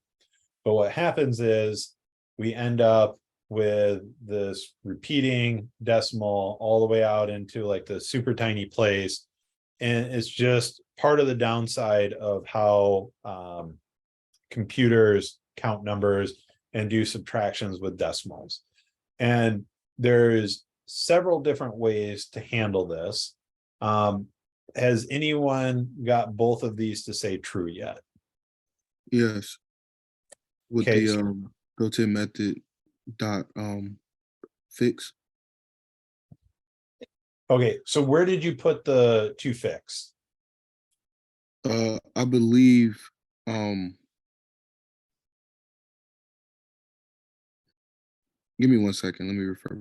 But what happens is we end up with this repeating decimal all the way out into like the super tiny place. And it's just part of the downside of how computers count numbers and do subtractions with decimals. And there's several different ways to handle this. Has anyone got both of these to say true yet? Yes. With Okay, the so- built-in method dot fix. Okay, so where did you put the two fix? I believe give me 1 second, let me refer.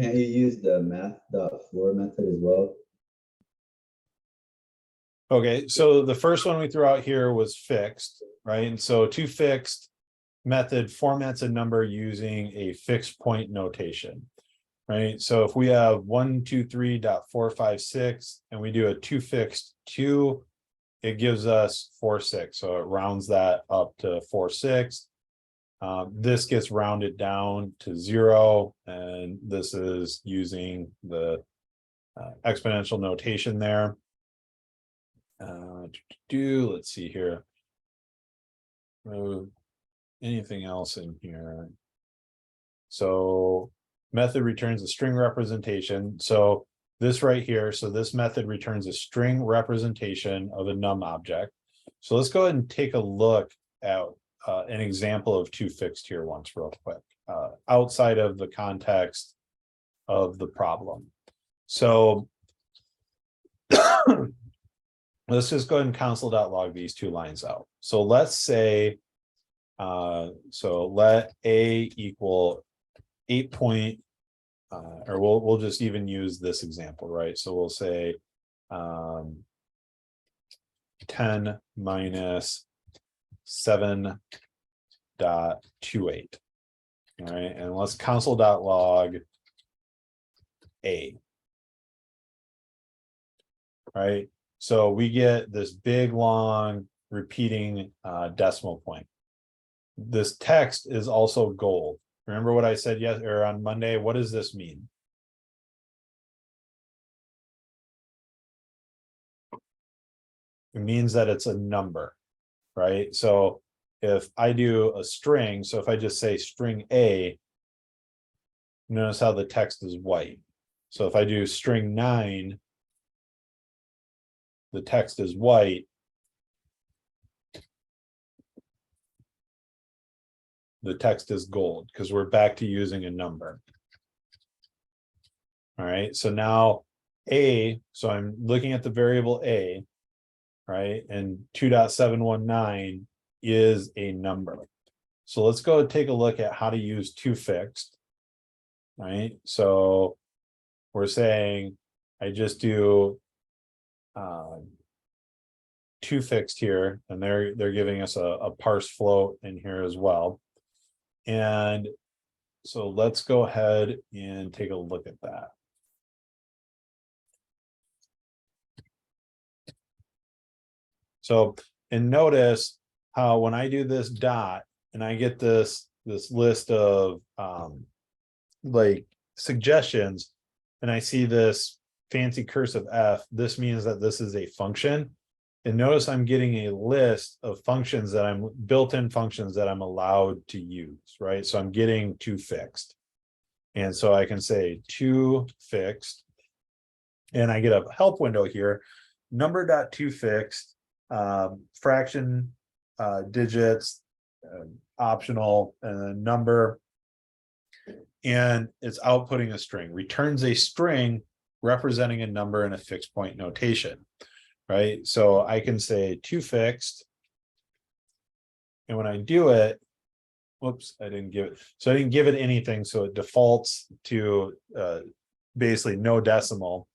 Can't you use the math.floor method as well? Okay, so the first one we threw out here was fixed, right? And so to fixed method formats a number using a fixed point notation, right? So if we have 123.456 and we do a to fixed 2, it gives us 46. So it rounds that up to 46. This gets rounded down to 0, and this is using the exponential notation there. Let's see here. Anything else in here? So method returns a string representation. So this right here, so this method returns a string representation of a num object. So let's go ahead and take a look at an example of to fixed here once real quick, outside of the context of the problem. So let's just go ahead and console.log these two lines out. So let's say, so let a equal 8 point, or we'll just even use this example, right? So we'll say 10 minus 7.28. All right, and let's console.log a. Right, so we get this big long repeating decimal point. This text is also gold. Remember what I said or on Monday? What does this mean? It means that it's a number, right? So if I do a string, so if I just say string A, notice how the text is white. So if I do string 9, the text is white. The text is gold because we're back to using a number. All right, so now A, so I'm looking at the variable A, right? And 2.719 is a number. So let's go take a look at how to use to fixed, right? So we're saying I just do two fixed here, and they're giving us a parse float in here as well. And so let's go ahead and take a look at that. So, and notice how when I do this dot and I get this list of like suggestions, and I see this fancy cursive F, this means that this is a function. And notice I'm getting a list of functions that I'm built-in functions that I'm allowed to use, right? So I'm getting two fixed. And so I can say two fixed, and I get a help window here, number.toFixed, fraction, digits, optional, and then number. And it's outputting a string, returns a string representing a number in a fixed point notation, right? So I can say two fixed. And when I do it, whoops, I didn't give it. So I didn't give it anything. So it defaults to basically no decimal.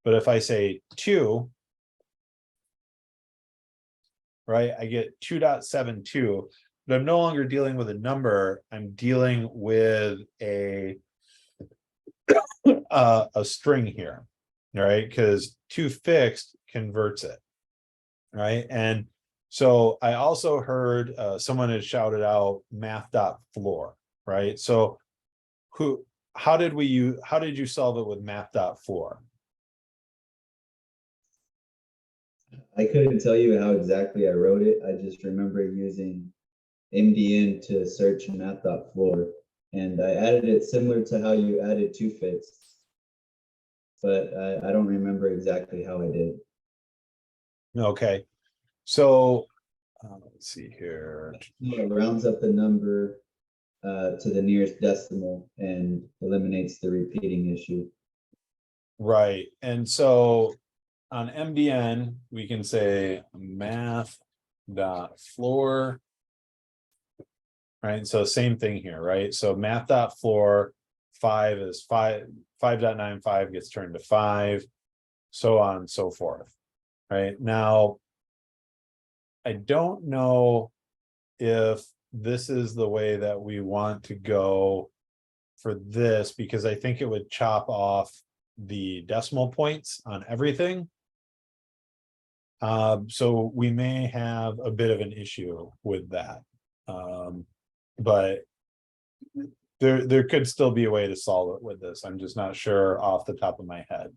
But if I say two, right, I get 2.72, but I'm no longer dealing with a number. I'm dealing with a string here, right? Because two fixed converts it, right? And so I also heard someone had shouted out math.floor, right? So how did you solve it with math.floor? I couldn't tell you how exactly I wrote it. I just remember using MDN to search math.floor, and I added it similar to how you added two fixed, but I don't remember exactly how I did. Okay, so let's see here. It rounds up the number to the nearest decimal and eliminates the repeating issue. Right, and so on MDN, we can say math.floor. Right, so same thing here, right? So math.floor 5 is 5.95 gets turned to 5, so on and so forth. Right now, I don't know if this is the way that we want to go for this, because I think it would chop off the decimal points on everything. So we may have a bit of an issue with that. But there could still be a way to solve it with this. I'm just not sure off the top of my head.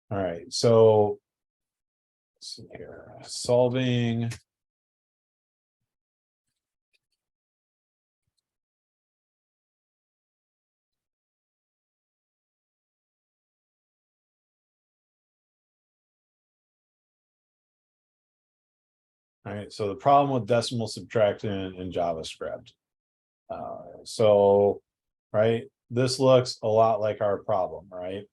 All right, so let's see here, solving. All right, so the problem with decimal subtraction in JavaScript. So, right, this looks a lot like our problem, right?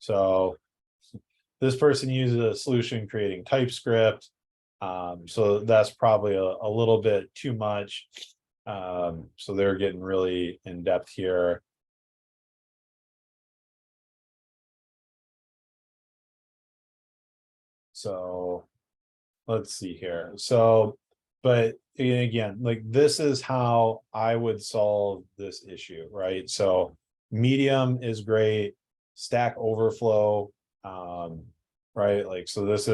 So this person uses a solution creating TypeScript. So that's probably a little bit too much. So they're getting really in depth here. So let's see here. So, but again, like this is how I would solve this issue, right? So medium is great, Stack Overflow, right? Like, so this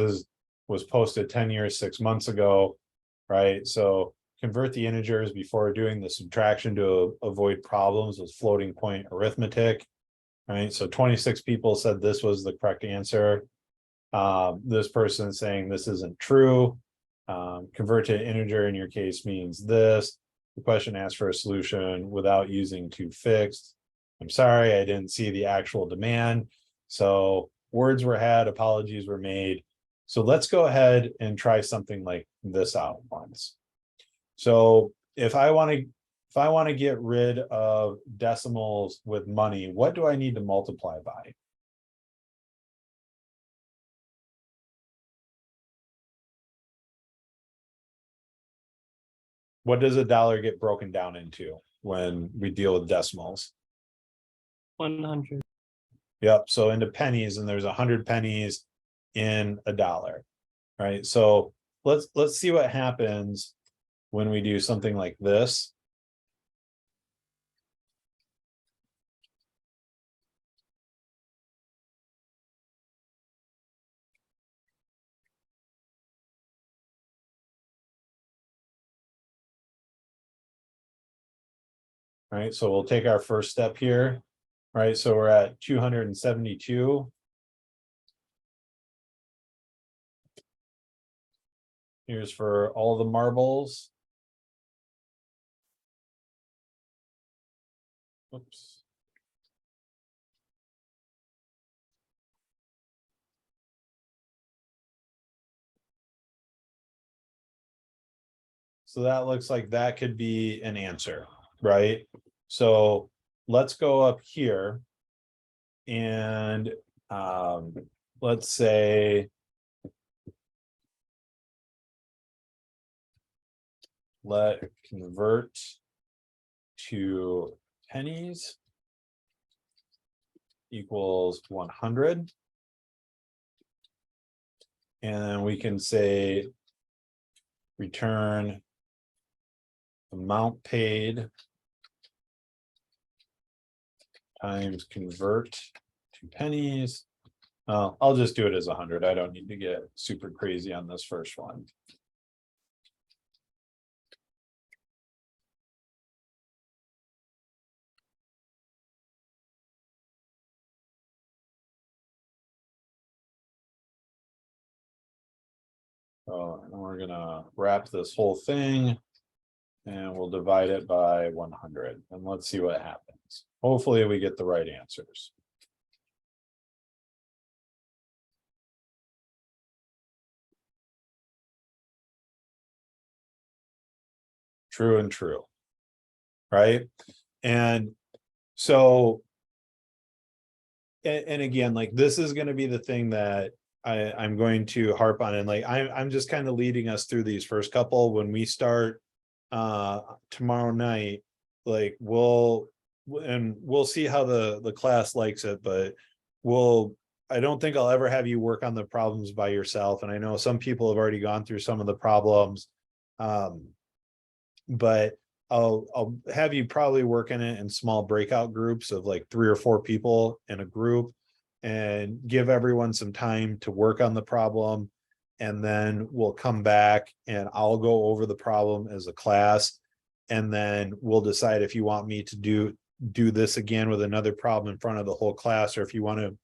was posted 10 years, 6 months ago, right? So convert the integers before doing the subtraction to avoid problems with floating point arithmetic, right? So 26 people said this was the correct answer. This person saying this isn't true. Convert to an integer in your case means this. The question asks for a solution without using two fixed. I'm sorry, I didn't see the actual demand. So words were had, apologies were made. So let's go ahead and try something like this out once. So if I want to get rid of decimals with money, what do I need to multiply by? What does a dollar get broken down into when we deal with decimals? 100. Yep, so into pennies, and there's 100 pennies. in a dollar, right? So let's see what happens when we do something like this. Right, so we'll take our first step here, right? So we're at 272. Here's for all the marbles. Oops. So that looks like that could be an answer, right? So let's go up here and let's say let convert to pennies equals 100. And then we can say return amount paid times convert to pennies. I'll just do it as 100. I don't need to get super crazy on this first one. So and we're gonna wrap this whole thing and we'll divide it by 100 and let's see what happens. Hopefully we get the right answers. True and true, right? And so, and again, like this is going to be the thing that I'm going to harp on, and like I'm just kind of leading us through these first couple. When we start tomorrow night, like we'll see how the class likes it, but I don't think I'll ever have you work on the problems by yourself. And I know some people have already gone through some of the problems. But I'll have you probably work in it in small breakout groups of like 3 or 4 people in a group and give everyone some time to work on the problem. And then we'll come back and I'll go over the problem as a class. And then we'll decide if you want me to do this again with another problem in front of the whole class, or if you want to,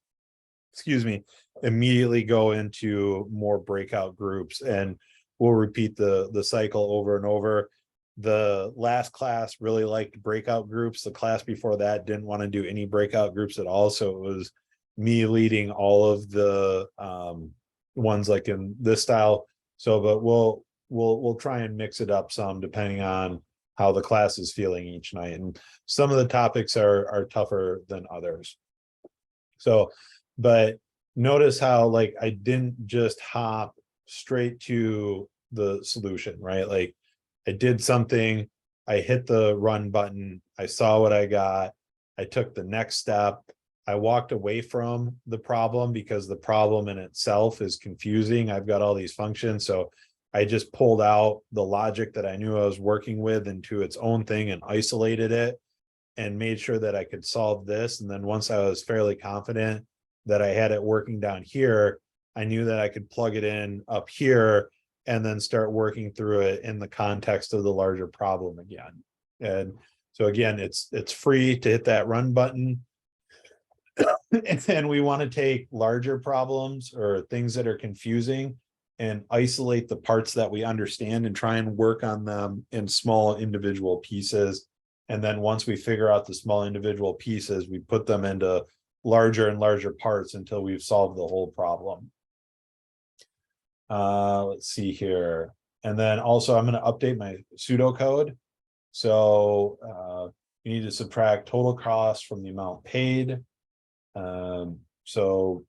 excuse me, immediately go into more breakout groups, and we'll repeat the cycle over and over. The last class really liked breakout groups. The class before that didn't want to do any breakout groups at all. So it was me leading all of the ones like in this style. So, but we'll try and mix it up some depending on how the class is feeling each night. And some of the topics are tougher than others. So, but notice how like I didn't just hop straight to the solution, right? Like I did something, I hit the run button, I saw what I got, I took the next step, I walked away from the problem because the problem in itself is confusing. I've got all these functions, so I just pulled out the logic that I knew I was working with into its own thing and isolated it and made sure that I could solve this. And then once I was fairly confident that I had it working down here, I knew that I could plug it in up here and then start working through it in the context of the larger problem again. And so again, it's free to hit that run button. And then we want to take larger problems or things that are confusing and isolate the parts that we understand and try and work on them in small individual pieces. And then once we figure out the small individual pieces, we put them into larger and larger parts until we've solved the whole problem. Let's see here. And then also I'm going to update my pseudocode. So you need to subtract total cost from the amount paid. So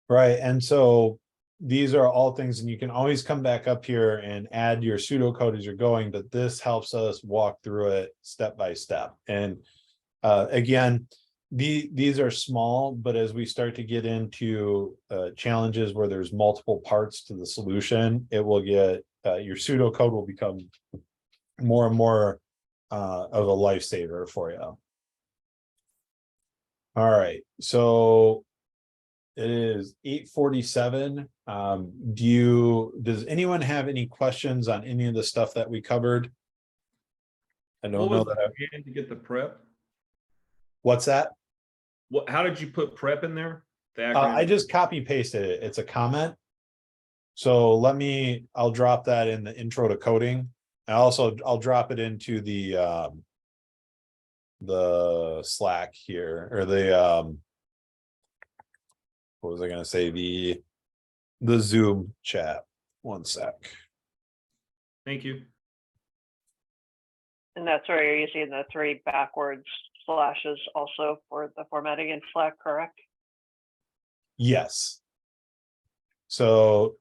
Right, and so these are all things, and you can always come back up here and add your pseudocode as you're going, but this helps us walk through it step by step. And again, these are small, but as we start to get into challenges where there's multiple parts to the solution, it will get your pseudocode will become more and more of a lifesaver for you. All right, so it is 8:47. Does anyone have any questions on any of the stuff that we covered? I don't know that. To get the prep. What's that? What? How did you put prep in there? The I acronym? just copy pasted it. It's a comment. So I'll drop that in the intro to coding. I'll drop it into the Slack here, or the what was I gonna say? The Zoom chat. One sec. Thank you. And that's where you're using the 3 backwards slashes also for the formatting in Slack, correct? Yes. So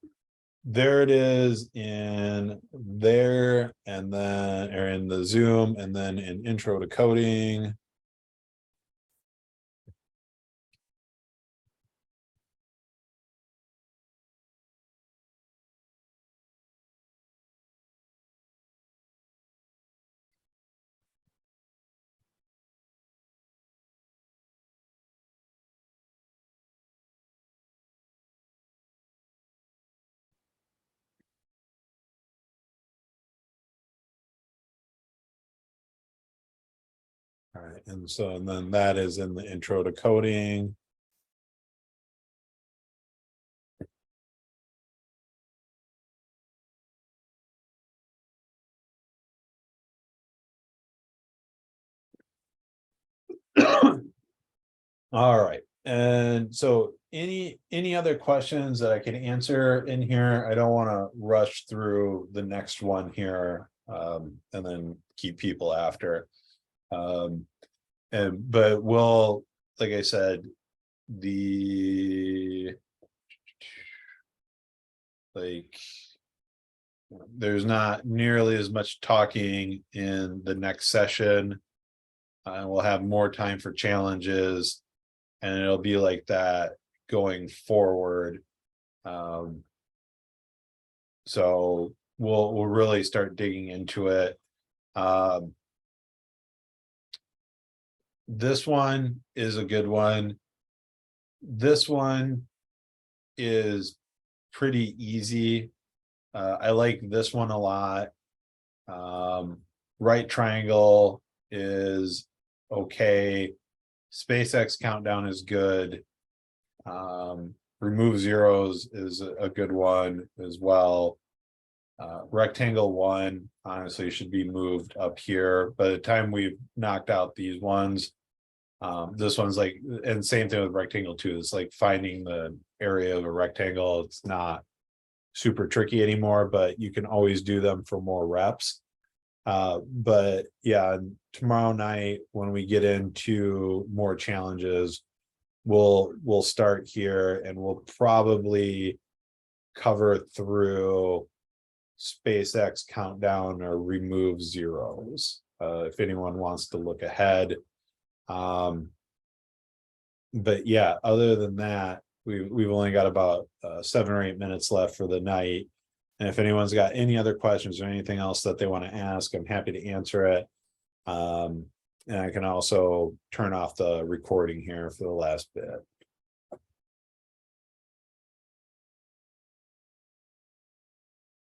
there it is in there, and then, or in the Zoom, and then in intro to coding. All right, and then that is in the intro to coding. All right, and so any other questions that I can answer in here? I don't want to rush through the next one here, and then keep people after. But we'll, like I said, there's not nearly as much talking in the next session. We'll have more time for challenges, and it'll be like that going forward. So we'll really start digging into it. This one is a good one. This one is pretty easy. I like this one a lot. Right triangle is okay. SpaceX countdown is good. Remove zeros is a good one as well. Rectangle 1 honestly should be moved up here. By the time we've knocked out these ones, this one's like, and same thing with rectangle 2. It's like finding the area of a rectangle. It's not super tricky anymore, but you can always do them for more reps. But yeah, tomorrow night when we get into more challenges, we'll start here, and we'll probably cover through SpaceX countdown or remove zeros, if anyone wants to look ahead. But yeah, other than that, we've only got about 7 or 8 minutes left for the night. And if anyone's got any other questions or anything else that they want to ask, I'm happy to answer it. And I can also turn off the recording here for the last bit.